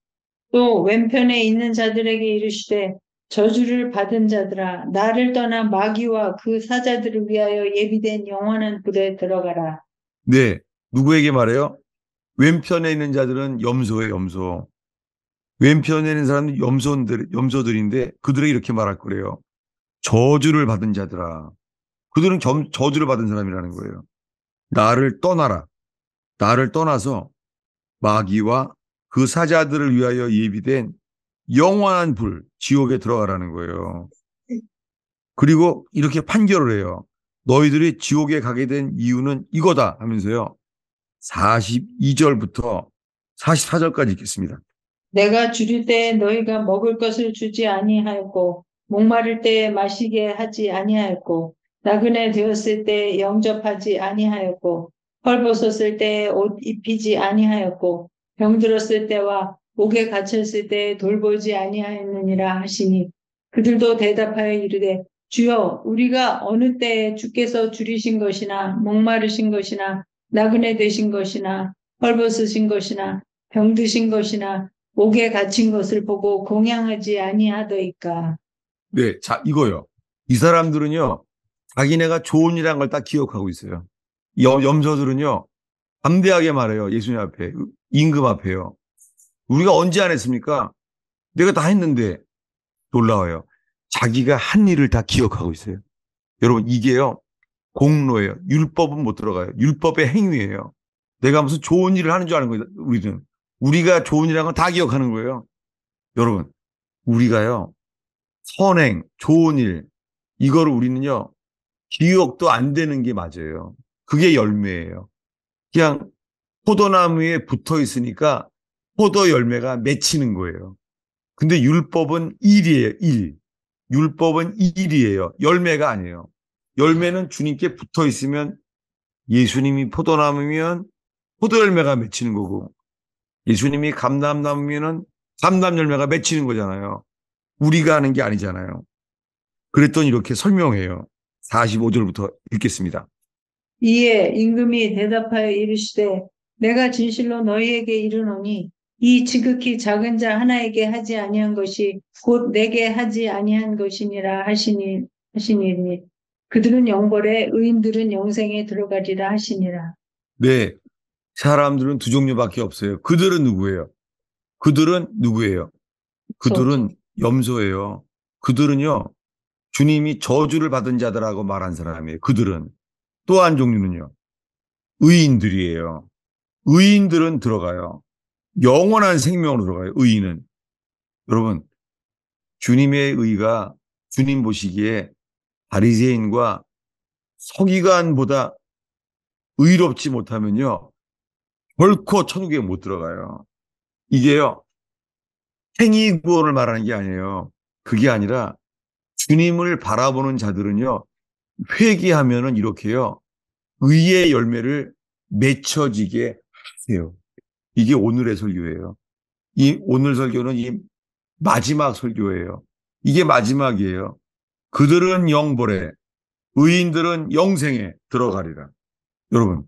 또 왼편에 있는 자들에게 이르시되 저주를 받은 자들아 나를 떠나 마귀와 그 사자들을 위하여 예비된 영원한 불에 들어가라. 네, 누구에게 말해요? 왼편에 있는 자들은 염소예요, 염소. 왼편에 있는 사람은 염소들인데 그들에게 이렇게 말할 거래요. 저주를 받은 자들아. 그들은 저주를 받은 사람이라는 거예요. 나를 떠나라. 나를 떠나서 마귀와 그 사자들을 위하여 예비된 영원한 불, 지옥에 들어가라는 거예요. 그리고 이렇게 판결을 해요. 너희들이 지옥에 가게 된 이유는 이거다 하면서요. 42절부터 44절까지 읽겠습니다. 내가 줄일 때에 너희가 먹을 것을 주지 아니하였고 목마를 때에 마시게 하지 아니하였고 나그네 되었을 때에 영접하지 아니하였고 헐벗었을 때에 옷 입히지 아니하였고 병들었을 때와 옥에 갇혔을 때에 돌보지 아니하였느니라 하시니 그들도 대답하여 이르되 주여 우리가 어느 때에 주께서 줄이신 것이나 목마르신 것이나 나그네 되신 것이나 헐벗으신 것이나 병드신 것이나 옥에 갇힌 것을 보고 공양하지 아니하더이까. 네, 자, 이거요. 이 사람들은요, 자기네가 좋은 일한 걸 다 기억하고 있어요. 염소들은요, 담대하게 말해요. 예수님 앞에, 임금 앞에요. 우리가 언제 안 했습니까? 내가 다 했는데 놀라워요. 자기가 한 일을 다 기억하고 있어요. 여러분, 이게요, 공로예요. 율법은 못 들어가요. 율법의 행위예요. 내가 무슨 좋은 일을 하는 줄 아는 거예요, 우리는. 우리가 좋은 일한 건 다 기억하는 거예요. 여러분, 우리가요, 선행, 좋은 일, 이거를 우리는요, 기억도 안 되는 게 맞아요. 그게 열매예요. 그냥 포도나무에 붙어 있으니까 포도 열매가 맺히는 거예요. 근데 율법은 일이에요, 일. 율법은 일이에요. 열매가 아니에요. 열매는 주님께 붙어 있으면 예수님이 포도나무면 포도 열매가 맺히는 거고 예수님이 감람나무면은 감람 열매가 맺히는 거잖아요. 우리가 하는 게 아니잖아요. 그랬더니 이렇게 설명해요. 45절부터 읽겠습니다. 이에 임금이 대답하여 이르시되 내가 진실로 너희에게 이르노니 이 지극히 작은 자 하나에게 하지 아니한 것이 곧 내게 하지 아니한 것이니라 하시니 그들은 영벌에 의인들은 영생에 들어가리라 하시니라. 네, 사람들은 두 종류밖에 없어요. 그들은 누구예요? 그들은 누구예요? 그들은 염소예요. 그들은요, 주님이 저주를 받은 자들하고 말한 사람이에요. 그들은. 또 한 종류는요, 의인들이에요. 의인들은 들어가요. 영원한 생명으로 들어가요. 의인은. 여러분, 주님의 의가 주님 보시기에 바리새인과 서기관보다 의롭지 못하면요, 결코 천국에 못 들어가요. 이게요, 행위 구원을 말하는 게 아니에요. 그게 아니라 주님을 바라보는 자들은요, 회개하면은 이렇게요, 의의 열매를 맺혀지게 하세요. 이게 오늘의 설교예요. 이 오늘 설교는 이 마지막 설교예요. 이게 마지막이에요. 그들은 영벌에, 의인들은 영생에 들어가리라. 여러분,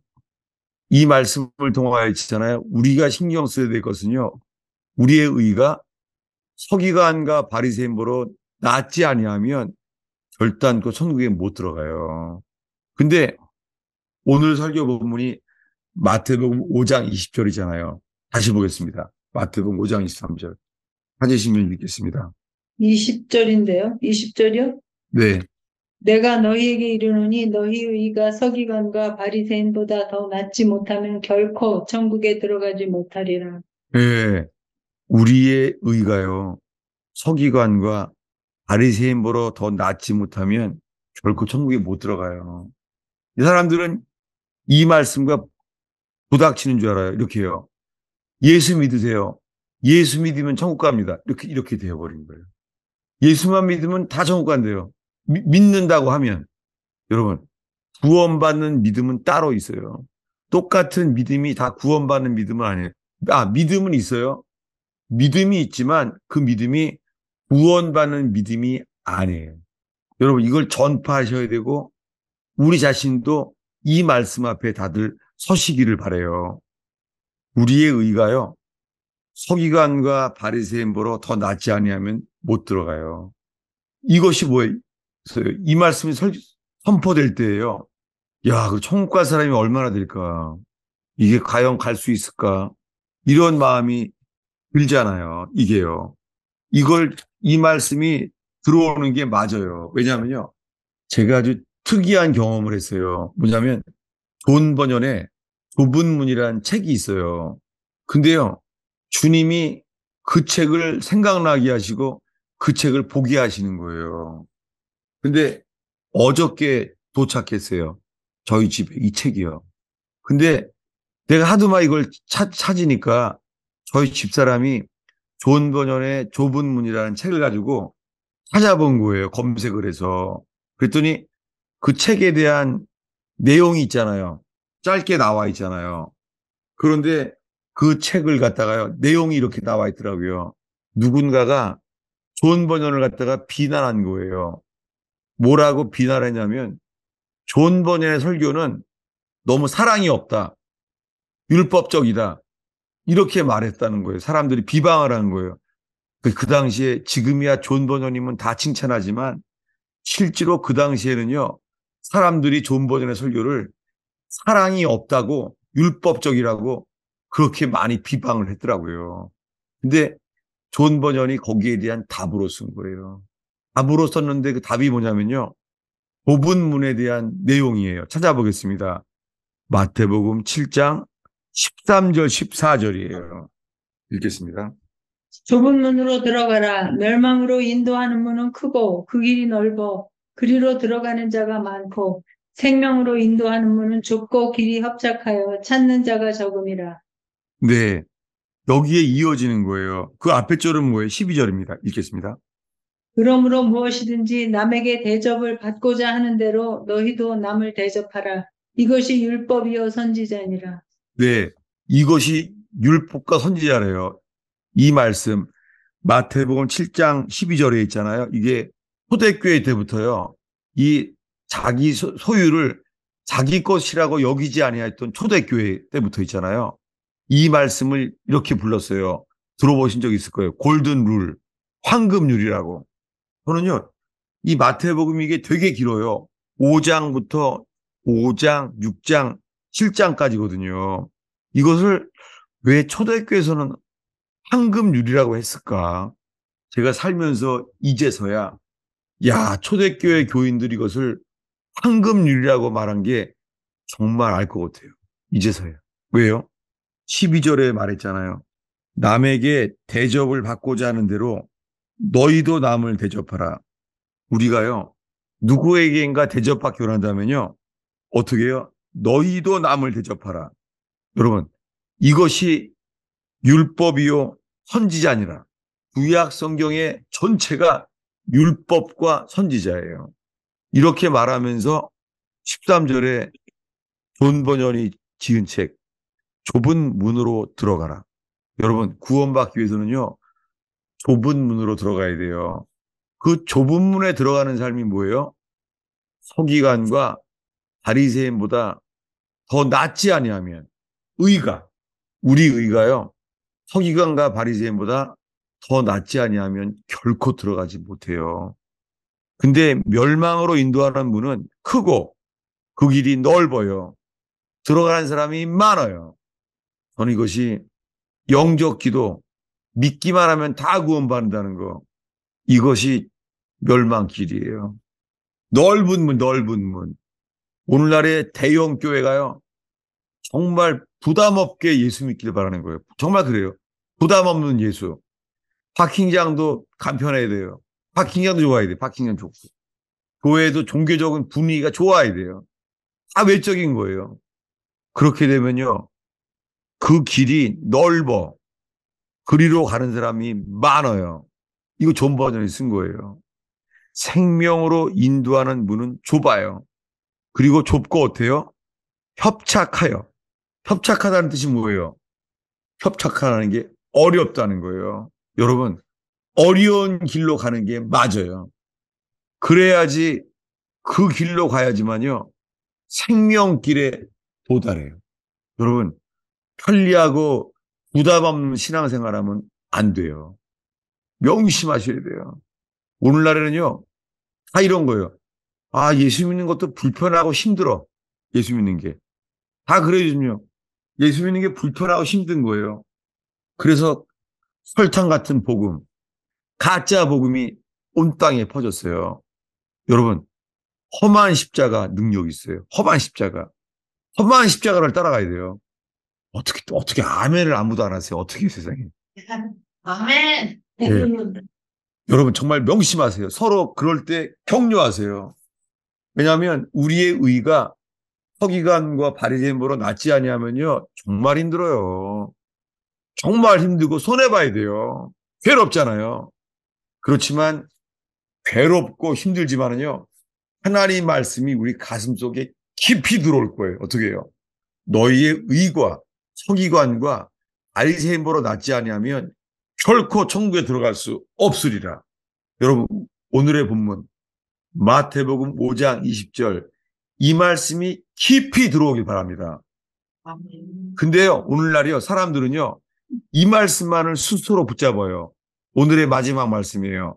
이 말씀을 통하여 있잖아요. 우리가 신경 써야 될 것은요. 우리의 의가 서기관과 바리새인보로 낫지 아니하면 결단코 천국에 못 들어가요. 근데 오늘 설교 본문이 마태복음 5장 20절이잖아요. 다시 보겠습니다. 마태복음 5장 23절. 찾으시면 읽겠습니다. 20절인데요. 20절이요? 네. 내가 너희에게 이르노니 너희 의가 서기관과 바리새인보다 더 낫지 못하면 결코 천국에 들어가지 못하리라. 네. 우리의 의가요. 서기관과 바리새인보다 더 낫지 못하면 결코 천국에 못 들어가요. 이 사람들은 이 말씀과 부닥치는 줄 알아요. 이렇게요. 예수 믿으세요. 예수 믿으면 천국 갑니다. 이렇게 되어버린 거예요. 예수만 믿으면 다 천국 간대요. 믿는다고 하면. 여러분, 구원받는 믿음은 따로 있어요. 똑같은 믿음이 다 구원받는 믿음은 아니에요. 믿음은 있어요. 믿음이 있지만 그 믿음이 구원받는 믿음이 아니에요. 여러분, 이걸 전파하셔야 되고, 우리 자신도 이 말씀 앞에 다들 서시기를 바라요. 우리의 의가요, 서기관과 바리새인보로 더 낫지 아니하면 못 들어가요. 이것이 뭐예요? 이 말씀이 선포될 때예요. 야, 그 천국 갈 사람이 얼마나 될까? 이게 과연 갈 수 있을까? 이런 마음이 들잖아요. 이게요. 이 말씀이 들어오는 게 맞아요. 왜냐하면요, 제가 아주 특이한 경험을 했어요. 뭐냐면, 존 버년의 좁은 문이라는 책이 있어요. 근데요, 주님이 그 책을 생각나게 하시고 그 책을 보게 하시는 거예요. 근데 어저께 도착했어요. 저희 집에 이 책이요. 근데 내가 하도 막 이걸 찾으니까 저희 집사람이 존 버년의 좁은 문이라는 책을 가지고 찾아본 거예요. 검색을 해서. 그랬더니 그 책에 대한 내용이 있잖아요. 짧게 나와 있잖아요. 그런데 그 책을 갖다가요, 내용이 이렇게 나와 있더라고요. 누군가가 존 버년을 갖다가 비난한 거예요. 뭐라고 비난했냐면, 존 버년의 설교는 너무 사랑이 없다. 율법적이다. 이렇게 말했다는 거예요. 사람들이 비방을 하는 거예요. 그 당시에 지금이야 존 버년님은 다 칭찬하지만 실제로 그 당시에는요, 사람들이 존 버년의 설교를 사랑이 없다고 율법적이라고 그렇게 많이 비방을 했더라고요. 근데 존 버년이 거기에 대한 답으로 쓴 거예요. 답으로 썼는데 그 답이 뭐냐면요, 복음문에 대한 내용이에요. 찾아보겠습니다. 마태복음 7장 13절 14절이에요. 읽겠습니다. 좁은 문으로 들어가라. 멸망으로 인도하는 문은 크고 그 길이 넓어 그리로 들어가는 자가 많고 생명으로 인도하는 문은 좁고 길이 협착하여 찾는 자가 적음이라. 네, 여기에 이어지는 거예요. 그 앞에 절은 뭐예요? 12절입니다. 읽겠습니다. 그러므로 무엇이든지 남에게 대접을 받고자 하는 대로 너희도 남을 대접하라. 이것이 율법이요 선지자니라. 네, 이것이 율법과 선지자래요. 이 말씀 마태복음 7장 12절에 있잖아요. 이게 초대교회 때부터요, 이 자기 소유를 자기 것이라고 여기지 아니했던 초대교회 때부터 있잖아요. 이 말씀을 이렇게 불렀어요. 들어보신 적 있을 거예요. 골든 룰, 황금률이라고. 저는요, 이 마태복음 이게 되게 길어요. 5장부터 5장, 6장, 7장까지거든요. 이것을 왜 초대교회에서는 황금률이라고 했을까? 제가 살면서 이제서야, 야, 초대교회 교인들이 이것을 황금률이라고 말한 게 정말 알 것 같아요. 이제서야. 왜요? 12절에 말했잖아요. 남에게 대접을 받고자 하는 대로 너희도 남을 대접하라. 우리가요, 누구에게인가 대접받기 원한다면요, 어떻게 해요? 너희도 남을 대접하라. 여러분, 이것이 율법이요 선지자니라. 구약 성경의 전체가 율법과 선지자예요. 이렇게 말하면서 13절에 존 버년이 지은 책 좁은 문으로 들어가라. 여러분, 구원받기 위해서는요, 좁은 문으로 들어가야 돼요. 그 좁은 문에 들어가는 삶이 뭐예요? 서기관과 바리새인보다 더 낫지 아니하면, 의가, 우리 의가요, 서기관과 바리새인보다 더 낫지 아니하면 결코 들어가지 못해요. 근데 멸망으로 인도하는 문은 크고 그 길이 넓어요. 들어가는 사람이 많아요. 저는 이것이 영적 기도, 믿기만 하면 다 구원받는다는 거, 이것이 멸망길이에요. 넓은 문, 넓은 문. 오늘날의 대형 교회가요, 정말 부담 없게 예수 믿기를 바라는 거예요. 정말 그래요. 부담 없는 예수. 파킹장도 간편해야 돼요. 파킹장도 좋아야 돼요. 파킹장 좋고. 교회도 종교적인 분위기가 좋아야 돼요. 다 외적인 거예요. 그렇게 되면요, 그 길이 넓어. 그리로 가는 사람이 많아요. 이거 존 버전이 쓴 거예요. 생명으로 인도하는 문은 좁아요. 그리고 좁고 어때요? 협착하여. 협착하다는 뜻이 뭐예요? 협착하는 게 어렵다는 거예요. 여러분, 어려운 길로 가는 게 맞아요. 그래야지 그 길로 가야지만요. 생명길에 도달해요. 여러분, 편리하고 부담 없는 신앙생활하면 안 돼요. 명심하셔야 돼요. 오늘날에는요, 다 이런 거예요. 아, 예수 믿는 것도 불편하고 힘들어. 예수 믿는 게. 다 그래요즘요. 예수 믿는 게 불편하고 힘든 거예요. 그래서 설탕 같은 복음, 가짜 복음이 온 땅에 퍼졌어요. 여러분, 험한 십자가 능력이 있어요. 험한 십자가. 험한 십자가를 따라가야 돼요. 어떻게 아멘을 아무도 안 하세요? 어떻게 세상에. 아멘. 예. 여러분 정말 명심하세요. 서로 그럴 때 격려하세요. 왜냐하면 우리의 의가 서기관과 바리새인보다 낫지 아니하면요. 정말 힘들어요. 정말 힘들고 손해봐야 돼요. 괴롭잖아요. 그렇지만 괴롭고 힘들지만은요. 하나님 말씀이 우리 가슴 속에 깊이 들어올 거예요. 어떻게 해요? 너희의 의과 서기관과 바리새인보다 낫지 아니하면 결코 천국에 들어갈 수 없으리라. 여러분 오늘의 본문 마태복음 5장 20절 이 말씀이 깊이 들어오길 바랍니다. 아멘. 근데요 오늘날이요 사람들은요 이 말씀만을 스스로 붙잡아요. 오늘의 마지막 말씀이에요.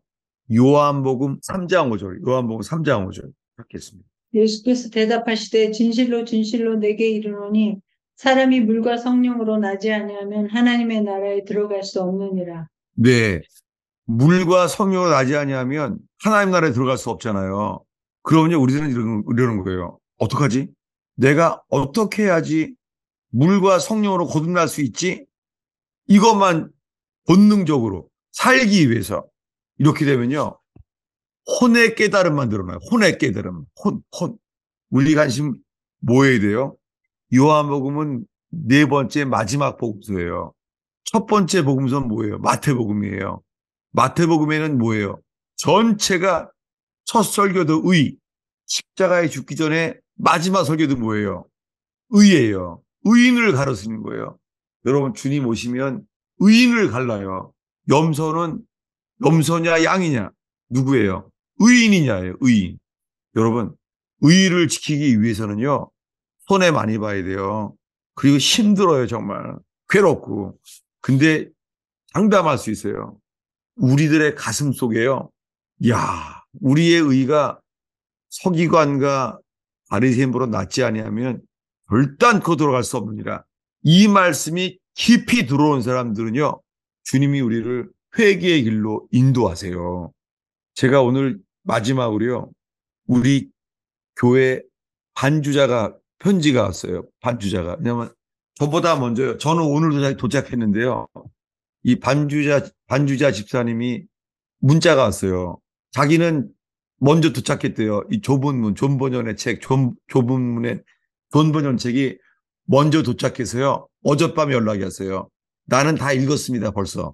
요한복음 3장 5절. 요한복음 3장 5절. 읽겠습니다. 예수께서 대답하시되 진실로 진실로 내게 이르노니 사람이 물과 성령으로 나지 아니하면 하나님의 나라에 들어갈 수 없느니라. 네. 물과 성령으로 나지 아니하면 하나님 나라에 들어갈 수 없잖아요. 그러면요, 우리들은 이러는 거예요. 어떡하지? 내가 어떻게 해야지 물과 성령으로 거듭날 수 있지? 이것만 본능적으로 살기 위해서 이렇게 되면요. 혼의 깨달음만 늘어나요. 혼의 깨달음. 혼. 우리 관심 뭐해야 돼요? 요한복음은 네 번째 마지막 복음서예요. 첫 번째 복음서는 뭐예요? 마태복음이에요. 마태복음에는 뭐예요? 전체가 첫 설교도 의, 십자가에 죽기 전에 마지막 설교도 뭐예요? 의예요. 의인을 가르치는 거예요. 여러분 주님 오시면 의인을 갈라요. 염소는 염소냐 양이냐 누구예요? 의인이냐예요. 의인. 여러분 의의를 지키기 위해서는요. 손해 많이 봐야 돼요. 그리고 힘들어요 정말. 괴롭고. 근데 장담할 수 있어요. 우리들의 가슴 속에요. 야, 우리의 의가 서기관과 바리새인보다 낫지 아니하면 결단코 들어갈 수 없느니라. 이 말씀이 깊이 들어온 사람들은요. 주님이 우리를 회개의 길로 인도하세요. 제가 오늘 마지막으로요. 우리 교회 반주자가 편지가 왔어요. 반주자가. 왜냐하면 저보다 먼저요. 저는 오늘 도착했는데요. 이 반주자 집사님이 문자가 왔어요. 자기는 먼저 도착했대요. 이 좁은 문, 존 번연의 책, 좁은 문에 존 번연 책이 먼저 도착해서요. 어젯밤에 연락이 왔어요. 나는 다 읽었습니다, 벌써.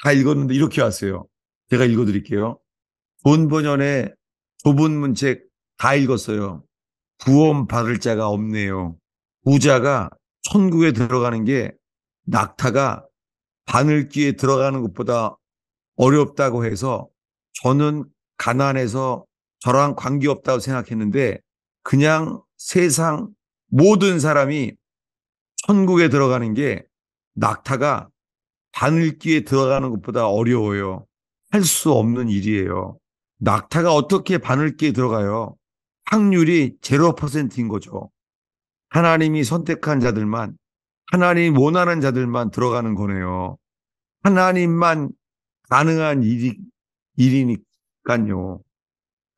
다 읽었는데 이렇게 왔어요. 제가 읽어드릴게요. 존 번연의 좁은 문 책 다 읽었어요. 구원 받을 자가 없네요. 부자가 천국에 들어가는 게 낙타가 바늘귀에 들어가는 것보다 어렵다고 해서 저는 가난해서 저랑 관계없다고 생각했는데 그냥 세상 모든 사람이 천국에 들어가는 게 낙타가 바늘귀에 들어가는 것보다 어려워요. 할 수 없는 일이에요. 낙타가 어떻게 바늘귀에 들어가요? 확률이 0%인 거죠. 하나님이 선택한 자들만, 하나님이 원하는 자들만 들어가는 거네요. 하나님만 가능한 일이니까요.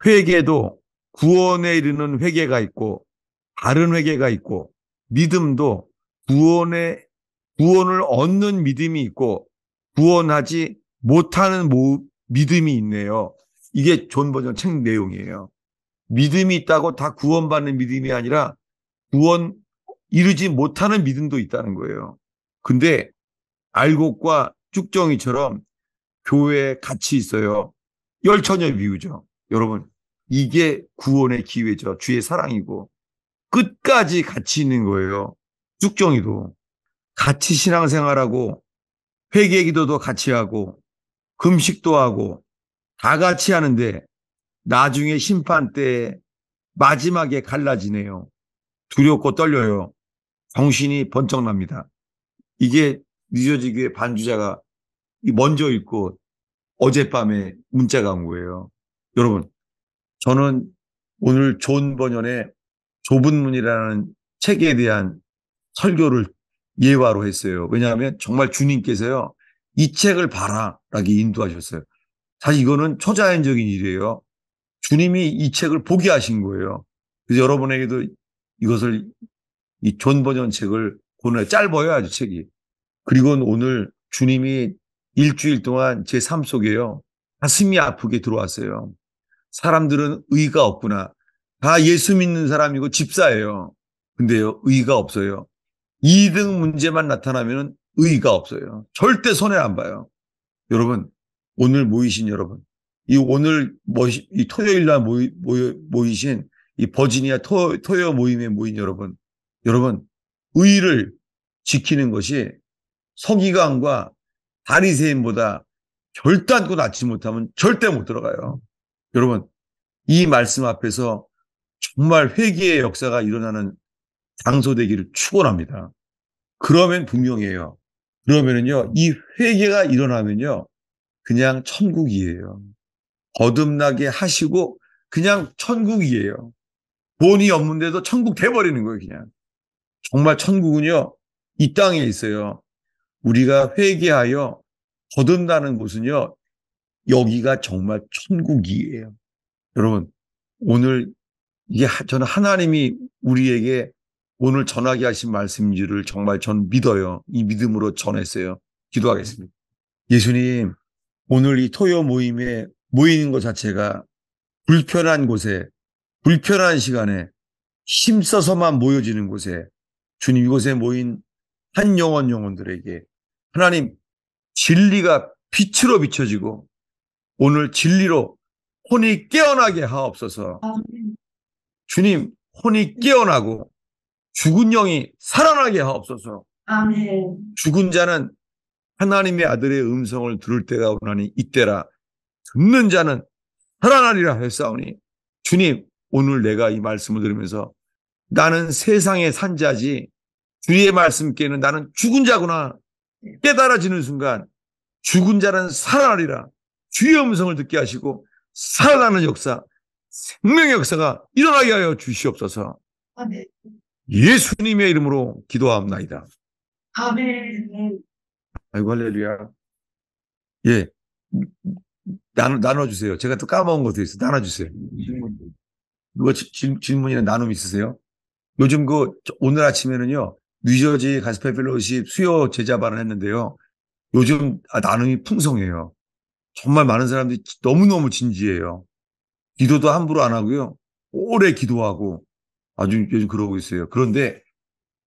회개도 구원에 이르는 회개가 있고, 바른 회개가 있고, 믿음도 구원을 얻는 믿음이 있고, 구원하지 못하는 믿음이 있네요. 이게 존 번연 책 내용이에요. 믿음이 있다고 다 구원받는 믿음이 아니라 구원 이루지 못하는 믿음도 있다는 거예요. 근데 알곡과 쭉정이처럼 교회에 같이 있어요. 열처녀 비유죠. 여러분 이게 구원의 기회죠. 주의 사랑이고 끝까지 같이 있는 거예요. 쭉정이도 같이 신앙생활하고 회개 기도도 같이 하고 금식도 하고 다 같이 하는데 나중에 심판 때 마지막에 갈라지네요. 두렵고 떨려요. 정신이 번쩍 납니다. 이게 뉴저지 교회 반주자가 먼저 읽고 어젯밤에 문자가 온 거예요. 여러분, 저는 오늘 존 버년의 좁은 문이라는 책에 대한 설교를 예화로 했어요. 왜냐하면 정말 주님께서요, 이 책을 봐라 라고 인도하셨어요. 사실 이거는 초자연적인 일이에요. 주님이 이 책을 보게 하신 거예요. 그래서 여러분에게도 이것을 이 존 버년 책을 보내 짧아요, 아주 책이. 그리고 오늘 주님이 일주일 동안 제 삶 속에요, 가슴이 아프게 들어왔어요. 사람들은 의가 없구나. 다 예수 믿는 사람이고 집사예요. 근데요, 의가 없어요. 2등 문제만 나타나면 의가 없어요. 절대 손해 안 봐요. 여러분, 오늘 모이신 여러분, 이 토요일 날 모이신 이 버지니아 토요 모임에 모인 여러분, 의를 지키는 것이 서기관과 바리새인보다 결단코 낫지 못하면 절대 못 들어가요. 여러분, 이 말씀 앞에서 정말 회개의 역사가 일어나는 장소 되기를 축원합니다. 그러면 분명해요. 그러면은요, 이 회개가 일어나면요, 그냥 천국이에요. 거듭나게 하시고 그냥 천국이에요. 돈이 없는데도 천국 돼버리는 거예요, 그냥. 정말 천국은요, 이 땅에 있어요. 우리가 회개하여 거듭나는 곳은요, 여기가 정말 천국이에요. 여러분, 오늘 이게 저는 하나님이 우리에게 오늘 전하게 하신 말씀인지를 정말 전 믿어요. 이 믿음으로 전했어요. 기도하겠습니다. 예수님, 오늘 이 토요 모임에 모이는 것 자체가 불편한 곳에, 불편한 시간에 힘써서만 모여지는 곳에, 주님, 이곳에 모인 한 영혼들에게 하나님, 진리가 빛으로 비춰지고 오늘 진리로 혼이 깨어나게 하옵소서. 아멘. 주님, 혼이 깨어나고 죽은 영이 살아나게 하옵소서. 아멘. 죽은 자는 하나님의 아들의 음성을 들을 때가 오나니 이때라. 듣는 자는 살아나리라 했사오니, 주님, 오늘 내가 이 말씀을 들으면서 나는 세상의 산자지 주의 말씀께는 나는 죽은 자구나 깨달아지는 순간, 죽은 자는 살아나리라, 주의 음성을 듣게 하시고 살아나는 역사, 생명의 역사가 일어나게 하여 주시옵소서. 아멘. 예수님의 이름으로 기도합나이다. 아멘. 아이고, 할렐루야. 예, 나눠주세요. 제가 또 까먹은 것도 있어요. 나눠주세요. 이거 질문이나 나눔 있으세요? 요즘 오늘 아침에는요, 뉴저지 가스펠 펠로우십 수요 제자반을 했는데요. 요즘 나눔이 풍성해요. 정말 많은 사람들이 너무너무 진지해요. 기도도 함부로 안 하고요. 오래 기도하고 아주 요즘 그러고 있어요. 그런데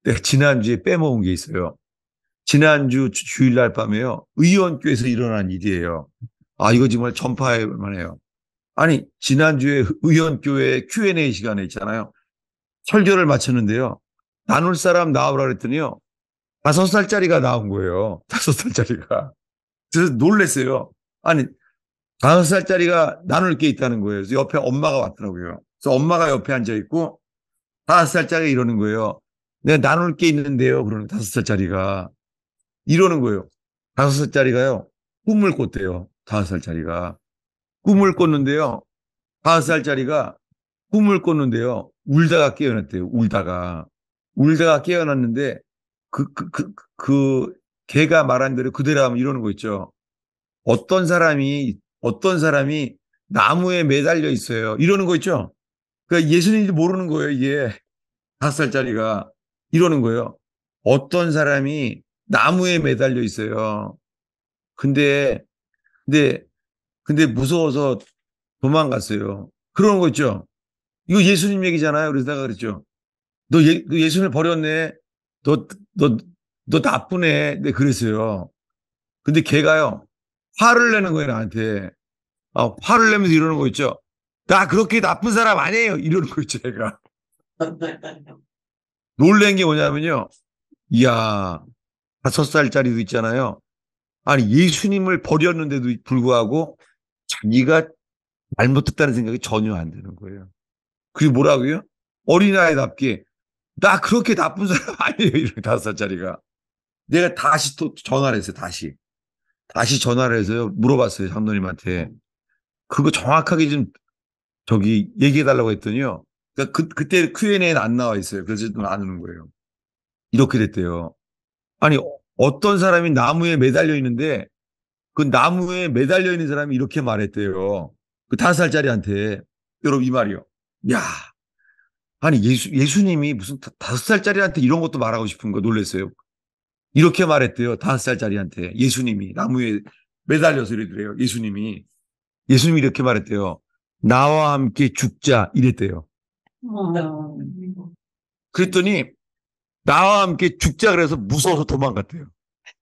내가 지난주에 빼먹은 게 있어요. 지난주 주일날 밤에요, 의원교회에서 일어난 일이에요. 이거 정말 전파할 만해요. 아니, 지난주에 의원교회 Q&A 시간에 있잖아요. 설교를 마쳤는데요, 나눌 사람 나오라 그랬더니요, 5살짜리가 나온 거예요. 5살짜리가. 그래서 놀랐어요. 아니, 5살짜리가 나눌 게 있다는 거예요. 그래서 옆에 엄마가 왔더라고요. 그래서 엄마가 옆에 앉아있고 5살짜리가 이러는 거예요. 내가 나눌 게 있는데요. 그러는 5살짜리가 이러는 거예요. 5살짜리가요, 꿈을 꿨대요. 5살짜리가 꿈을 꿨는데요. 5살짜리가 꿈을 꿨는데요. 울다가 깨어났대요. 울다가 깨어났는데 걔가 말한 대로 그대로 하면 이러는 거 있죠. 어떤 사람이 나무에 매달려 있어요. 이러는 거 있죠. 그러니까 예수님인지 모르는 거예요. 이게 5살짜리가 이러는 거예요. 어떤 사람이 나무에 매달려 있어요. 근데 무서워서 도망갔어요. 그러는 거 있죠. 이거 예수님 얘기잖아요. 그래서 내가 그랬죠. 너 예수님을 버렸네. 너 나쁘네. 네, 그랬어요. 근데 걔가요, 화를 내는 거예요, 나한테. 화를 내면서 이러는 거 있죠. 나 그렇게 나쁜 사람 아니에요. 이러는 거 있죠, 걔가. 놀란 게 뭐냐면요. 이야, 5살짜리도 있잖아요. 아니, 예수님을 버렸는데도 불구하고 자기가 잘못했다는 생각이 전혀 안 드는 거예요. 그리고 뭐라고요? 어린아이답게 나 그렇게 나쁜 사람 아니에요. 이렇게 5살짜리가. 내가 다시 또 전화를 했어요. 다시 전화를 해서요. 물어봤어요. 장로님한테. 그거 정확하게 좀 저기 얘기해 달라고 했더니요. 그러니까 그때 Q&A는 안 나와 있어요. 그래서 좀 아는 거예요. 이렇게 됐대요. 아니, 어떤 사람이 나무에 매달려 있는데 그 나무에 매달려 있는 사람이 이렇게 말했대요. 그 5살짜리한테. 여러분, 이 말이요. 야, 아니, 예수님이 무슨 5살짜리한테 이런 것도 말하고 싶은 거 놀랐어요. 이렇게 말했대요. 5살짜리한테. 예수님이 나무에 매달려서 이러더래요. 예수님이 이렇게 말했대요. 나와 함께 죽자. 이랬대요. 어, 그랬더니 나와 함께 죽자 그래서 무서워서 도망갔대요.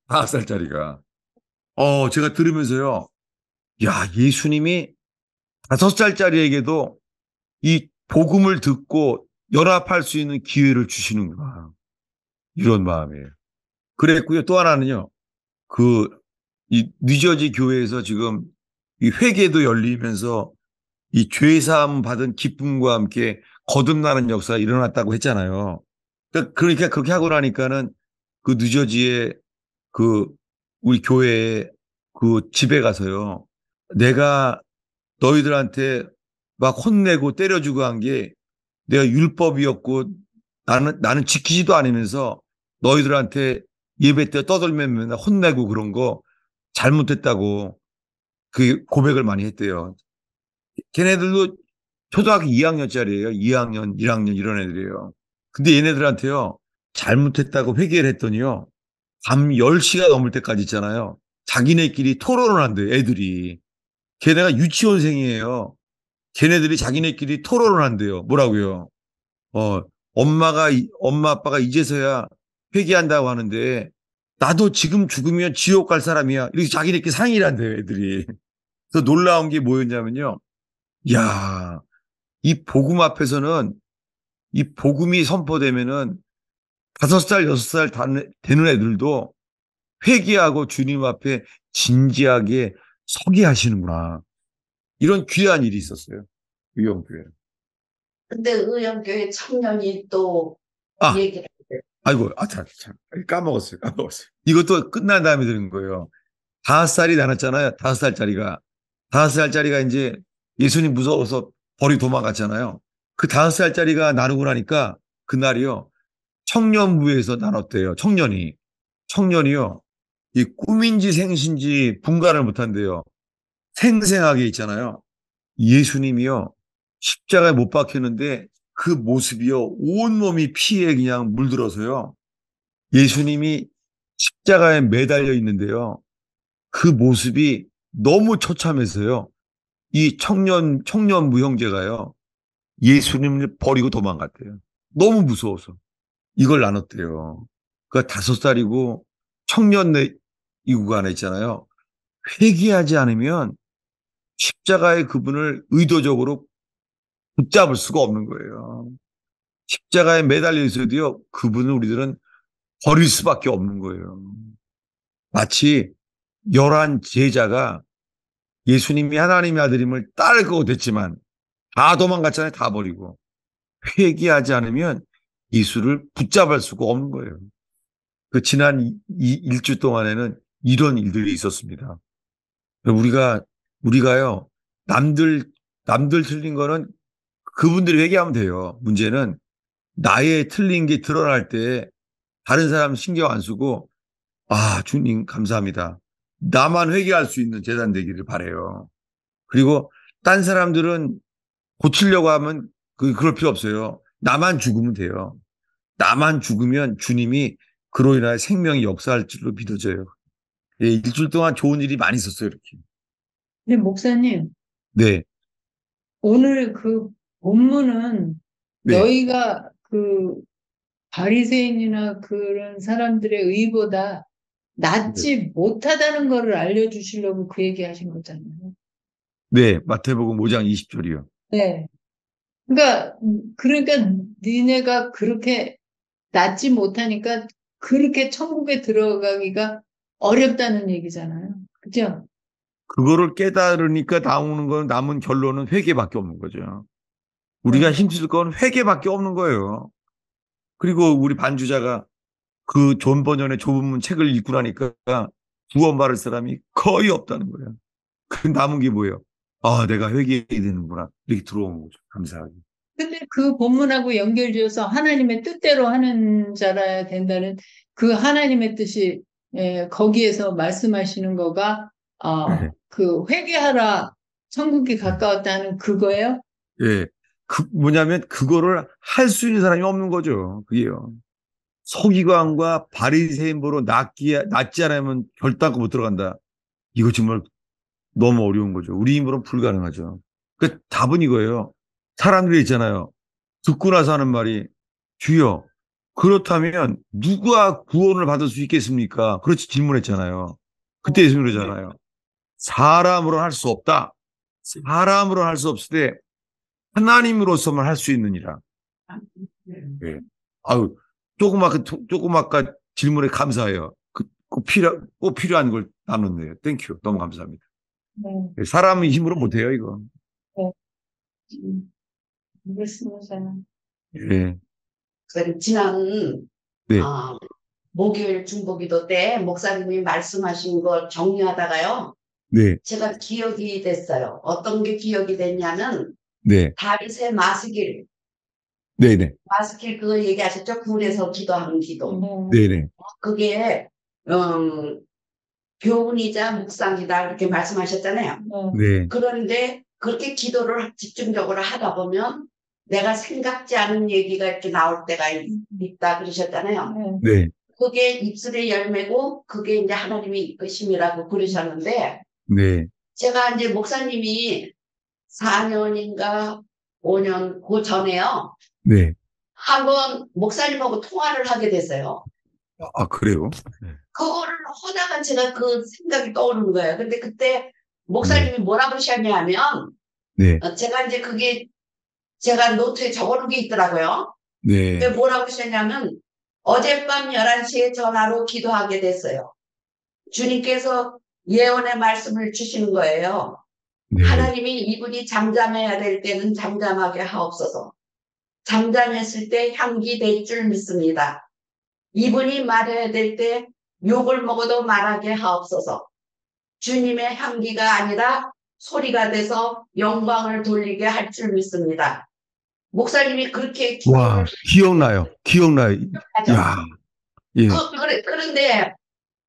5살짜리가. 제가 들으면서요. 야, 예수님이 5살짜리에게도 이 복음을 듣고 연합할 수 있는 기회를 주시는구나. 이런 마음이에요. 그랬고요. 또 하나는요. 이 뉴저지 교회에서 지금 이 회개도 열리면서 이 죄사함 받은 기쁨과 함께 거듭나는 역사가 일어났다고 했잖아요. 그러니까 그렇게 하고 나니까는 그 뉴저지의 그 우리 교회에 그 집에 가서요. 내가 너희들한테 막 혼내고 때려주고 한 게 내가 율법이었고 나는 지키지도 않으면서 너희들한테 예배 때 떠들면 혼내고 그런 거 잘못했다고 그 고백을 많이 했대요. 걔네들도 초등학교 2학년짜리예요. 2학년, 1학년 이런 애들이에요. 근데 얘네들한테요. 잘못했다고 회개를 했더니요. 밤 10시가 넘을 때까지 있잖아요. 자기네끼리 토론을 한대요. 애들이. 걔네가 유치원생이에요. 걔네들이 자기네끼리 토론을 한대요. 뭐라고요? 어, 엄마 아빠가 이제서야 회개한다고 하는데 나도 지금 죽으면 지옥 갈 사람이야. 이렇게 자기네끼리 상의를 한대요. 애들이. 그래서 놀라운 게 뭐였냐면요. 야, 이 복음 앞에서는 이 복음이 선포되면은 5살, 6살 되는 애들도 회개하고 주님 앞에 진지하게 서게 하시는구나. 이런 귀한 일이 있었어요. 의용교회. 근데 의형교회 청년이 또 아, 얘기를 해요. 아이고, 참, 까먹었어요. 이것도 끝난 다음에 들은 거예요. 5살이 나눴잖아요. 5살짜리가. 5살짜리가 이제 예수님 무서워서 버리고 도망갔잖아요. 그 5살짜리가 나누고 나니까 그날이요. 청년부에서 나눴대요. 청년이요. 이 꿈인지 생신지 분간을 못한대요. 생생하게 있잖아요. 예수님이요. 십자가에 못 박혔는데 그 모습이요. 온몸이 피에 그냥 물들어서요. 예수님이 십자가에 매달려 있는데요. 그 모습이 너무 처참해서요. 이 청년부 형제가요. 예수님을 버리고 도망갔대요. 너무 무서워서. 이걸 나눴대요. 그 5살이고 청년 이 구간에 있잖아요. 회개하지 않으면 십자가의 그분을 의도적으로 붙잡을 수가 없는 거예요. 십자가에 매달려 있어도요. 그분을 우리들은 버릴 수밖에 없는 거예요. 마치 11 제자가 예수님이 하나님의 아들임을 따를 거고 됐지만 다 도망갔잖아요. 다 버리고. 회개하지 않으면 예수를 붙잡을 수가 없는 거예요. 그 지난 일주 동안에는 이런 일들이 있었습니다. 우리가요, 남들 틀린 거는 그분들이 회개하면 돼요. 문제는 나의 틀린 게 드러날 때 다른 사람 신경 안 쓰고, 주님, 감사합니다. 나만 회개할 수 있는 재단 되기를 바래요. 그리고 딴 사람들은 고치려고 하면 그럴 필요 없어요. 나만 죽으면 돼요. 나만 죽으면 주님이 그로 인하여 생명이 역사할 줄로 믿어져요. 예, 일주일 동안 좋은 일이 많이 있었어요, 이렇게. 근데 목사님, 네, 오늘 그 본문은 네, 너희가 그 바리새인이나 그런 사람들의 의보다 네, 낫지 못하다는 거를 알려주시려고 그 얘기 하신 거잖아요. 네, 마태복음 5장 20절이요. 네. 그러니까 니네가 그렇게 낫지 못하니까 그렇게 천국에 들어가기가 어렵다는 얘기잖아요. 그죠? 그거를 깨달으니까 나오는 건 남은 결론은 회개밖에 없는 거죠. 우리가 힘쓸 건 회개밖에 없는 거예요. 그리고 우리 반주자가 그 존 버전의 좁은 문 책을 읽고 나니까 구원받을 사람이 거의 없다는 거예요. 그 남은 게 뭐예요? 아, 내가 회개해야 되는구나. 이렇게 들어온 거죠. 감사하게. 근데 그 본문하고 연결지어서 하나님의 뜻대로 하는 자라야 된다는 그 하나님의 뜻이 거기에서 말씀하시는 거가 네. 그 회개하라 천국이 가까웠다는 그거예요? 예. 뭐냐면 그거를 할 수 있는 사람이 없는 거죠. 그게요. 서기관과 바리새인보로 낫지 않으면 결단코 못 들어간다. 이거 정말 너무 어려운 거죠. 우리 힘으로는 불가능하죠. 그 답은 이거예요. 사람들이 있잖아요. 듣고 나서 하는 말이 주여 그렇다면 누가 구원을 받을 수 있겠습니까? 그렇지 질문했잖아요. 그때 예수님 그러잖아요. 사람으로 할 수 없다. 사람으로 할 수 없을 때 하나님으로서만 할 수 있느니라. 예. 아유 조그맣까 질문에 감사해요. 꼭 필요한 걸 나눴네요. 땡큐. 너무 감사합니다. 네. 사람의 힘으로 못해요, 이거. 알겠습니다. 예. 지난 네. 목요일 중보기도 때 목사님이 말씀하신 거 정리하다가요. 네. 제가 기억이 됐어요. 어떤 게 기억이 됐냐면 네. 다윗의 마스길 네네. 그거 얘기하셨죠? 굴에서 기도하는 기도. 네네. 그게 교훈이자 묵상이다 이렇게 말씀하셨잖아요. 네. 그런데 그렇게 기도를 집중적으로 하다 보면 내가 생각지 않은 얘기가 이렇게 나올 때가 있다 그러셨잖아요. 네. 그게 입술의 열매고 그게 이제 하나님의 이끄심이라고 그러셨는데 네. 제가 이제 목사님이 4년인가 5년 그 전에요. 네. 한번 목사님하고 통화를 하게 됐어요. 아, 그래요? 그거를 하다가 제가 그 생각이 떠오르는 거예요. 근데 그때 목사님이 뭐라 그러셨냐면 네. 제가 이제 그게 제가 노트에 적어놓은 게 있더라고요. 네. 뭐라고 하셨냐면 어젯밤 11시에 전화로 기도하게 됐어요. 주님께서 예언의 말씀을 주시는 거예요. 네. 하나님이 이분이 잠잠해야 될 때는 잠잠하게 하옵소서. 잠잠했을 때 향기 될 줄 믿습니다. 이분이 말해야 될 때 욕을 먹어도 말하게 하옵소서. 주님의 향기가 아니라 소리가 돼서 영광을 돌리게 할 줄 믿습니다. 목사님이 그렇게 와, 기억나요. 하죠. 야, 예. 그런데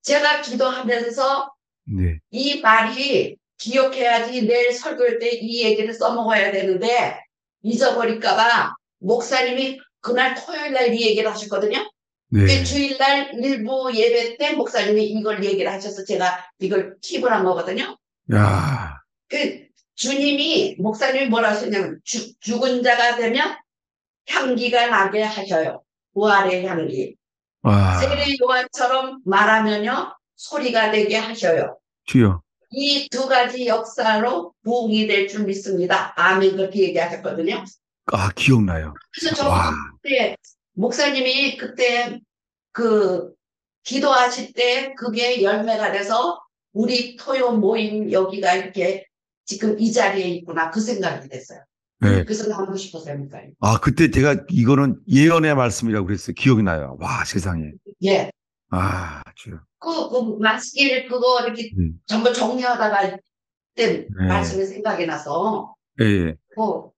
제가 기도하면서 네. 이 말이 기억해야지 내일 설교할 때 이 얘기를 써먹어야 되는데 잊어버릴까봐 목사님이 그날 토요일 날 이 얘기를 하셨거든요. 네. 주일날 일부 예배 때 목사님이 이걸 얘기를 하셔서 제가 이걸 팁을 한 거거든요. 야. 주님이 목사님이 뭐라 하셨냐면 죽은 자가 되면 향기가 나게 하셔요. 부활의 향기. 와. 세례 요한처럼 말하면요 소리가 되게 하셔요. 주여. 이 두 가지 역사로 부흥이 될 줄 믿습니다. 아멘 그렇게 얘기하셨거든요. 아, 기억나요. 그래서 저도 그때 목사님이 그때 그 기도하실 때 그게 열매가 돼서 우리 토요 모임 여기가 이렇게 지금 이 자리에 있구나 그 생각이 됐어요. 네. 그래서 나오고 싶었어요. 목사님. 아, 그때 제가 이거는 예언의 말씀이라고 그랬어요. 기억이 나요. 와, 세상에. 예. 아, 주여. 그 마스길 그거 이렇게 전부 정리하다가 그때 말씀이 생각이 나서 예.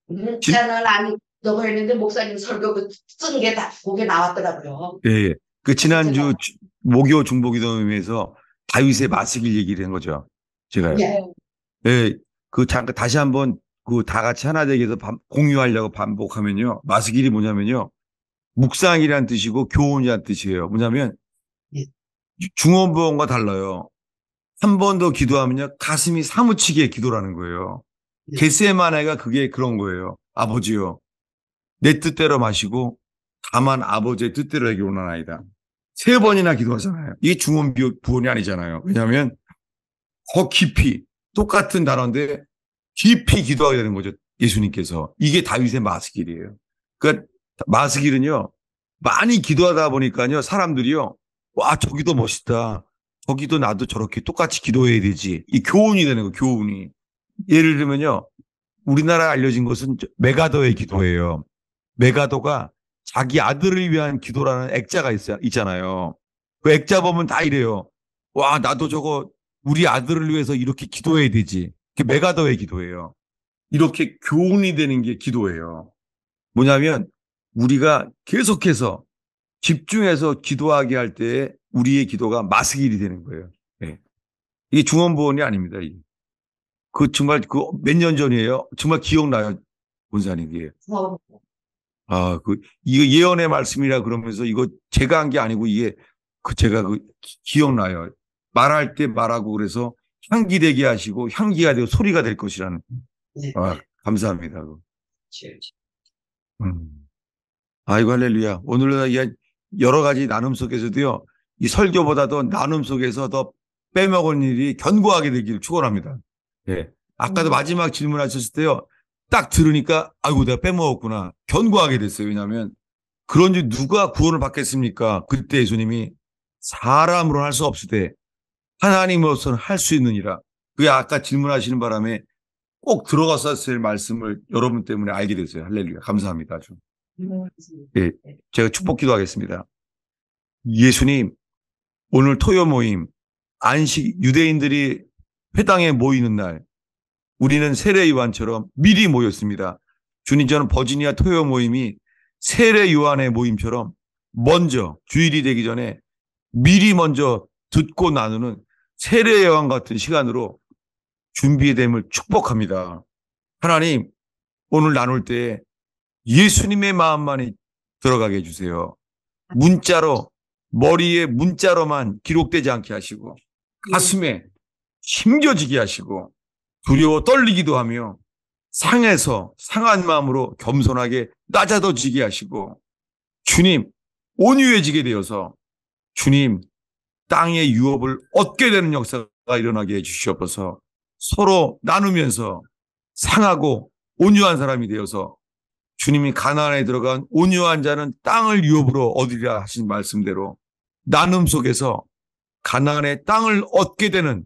문자는 안 읽다고 했는데 목사님 설교 쓴 게 다 거기에 나왔더라고요. 예. 그 지난주 목요 중보기도회에서 다윗의 마스길 얘기를 한 거죠. 제가요. 예. 예. 그 잠깐 다시 한번 그 다 같이 하나 되게 해서 공유하려고 반복하면요. 마스길이 뭐냐면요. 묵상이란 뜻이고 교훈이란 뜻이에요. 뭐냐면 중언부언과 달라요. 한 번 더 기도하면요. 가슴이 사무치게 기도라는 거예요. 겟세마네가 그게 그런 거예요. 아버지요. 내 뜻대로 마시고 다만 아버지의 뜻대로 하기 원하나이다. 3번이나 기도하잖아요. 이게 중언부언이 아니잖아요. 왜냐하면 더 깊이 똑같은 단어인데 깊이 기도하게 되는 거죠. 예수님께서. 이게 다윗의 마스길이에요. 그러니까 마스길은요. 많이 기도하다 보니까요. 사람들이요. 와 저기도 멋있다. 저기도 나도 저렇게 똑같이 기도해야 되지. 이 교훈이 되는 거예요, 교훈이. 예를 들면요. 우리나라에 알려진 것은 메가더의 기도예요. 메가더가 자기 아들을 위한 기도라는 액자가 있잖아요. 그 액자 보면 다 이래요. 와, 나도 저거 우리 아들을 위해서 이렇게 기도해야 되지. 그게 메가더의 기도예요. 이렇게 교훈이 되는 게 기도예요. 뭐냐면 우리가 계속해서 집중해서 기도하게 할 때 우리의 기도가 마스길이 되는 거예요. 네. 이게 중언부언이 아닙니다. 이게. 그 정말 그 몇 년 전이에요. 정말 기억나요, 본사님. 이게. 아, 이거 예언의 말씀이라 그러면서 이거 제가 한 게 아니고 이게 제가 기억나요. 말할 때 말하고 그래서 향기 되게 하시고 향기가 되고 소리가 될 것이라는. 네. 아, 감사합니다. 아이고, 할렐루야. 오늘은 이 여러 가지 나눔 속에서도요, 이 설교보다도 나눔 속에서 더 빼먹을 일이 견고하게 되기를 축원합니다. 예. 아까도 마지막 질문하셨을 때요, 딱 들으니까, 아이고, 내가 빼먹었구나. 견고하게 됐어요. 왜냐하면, 그런지 누가 구원을 받겠습니까? 그때 예수님이 사람으로 할 수 없을 때, 하나님으로서는 할 수 있느니라. 그게 아까 질문하시는 바람에 꼭 들어갔었을 말씀을 여러분 때문에 알게 됐어요. 할렐루야. 감사합니다. 아주. 예, 제가 축복 기도하겠습니다. 예수님, 오늘 토요 모임, 안식, 유대인들이 회당에 모이는 날, 우리는 세례 요한처럼 미리 모였습니다. 주님, 저는 버지니아 토요 모임이 세례 요한의 모임처럼 먼저, 주일이 되기 전에 미리 먼저 듣고 나누는 세례 요한 같은 시간으로 준비됨을 축복합니다. 하나님, 오늘 나눌 때 예수님의 마음만이 들어가게 해주세요. 문자로, 머리에 문자로만 기록되지 않게 하시고, 가슴에 심겨지게 하시고, 두려워 떨리기도 하며, 상한 마음으로 겸손하게 낮아져지게 하시고, 주님, 온유해지게 되어서, 주님, 땅의 유업을 얻게 되는 역사가 일어나게 해주시옵소서. 서로 나누면서 상하고 온유한 사람이 되어서 주님이 가나안에 들어간 온유한 자는 땅을 유업으로 얻으리라 하신 말씀대로 나눔 속에서 가나안의 땅을 얻게 되는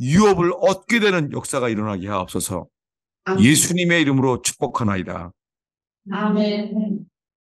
유업을 얻게 되는 역사가 일어나게 하옵소서. 예수님의 이름으로 축복하나이다. 아멘.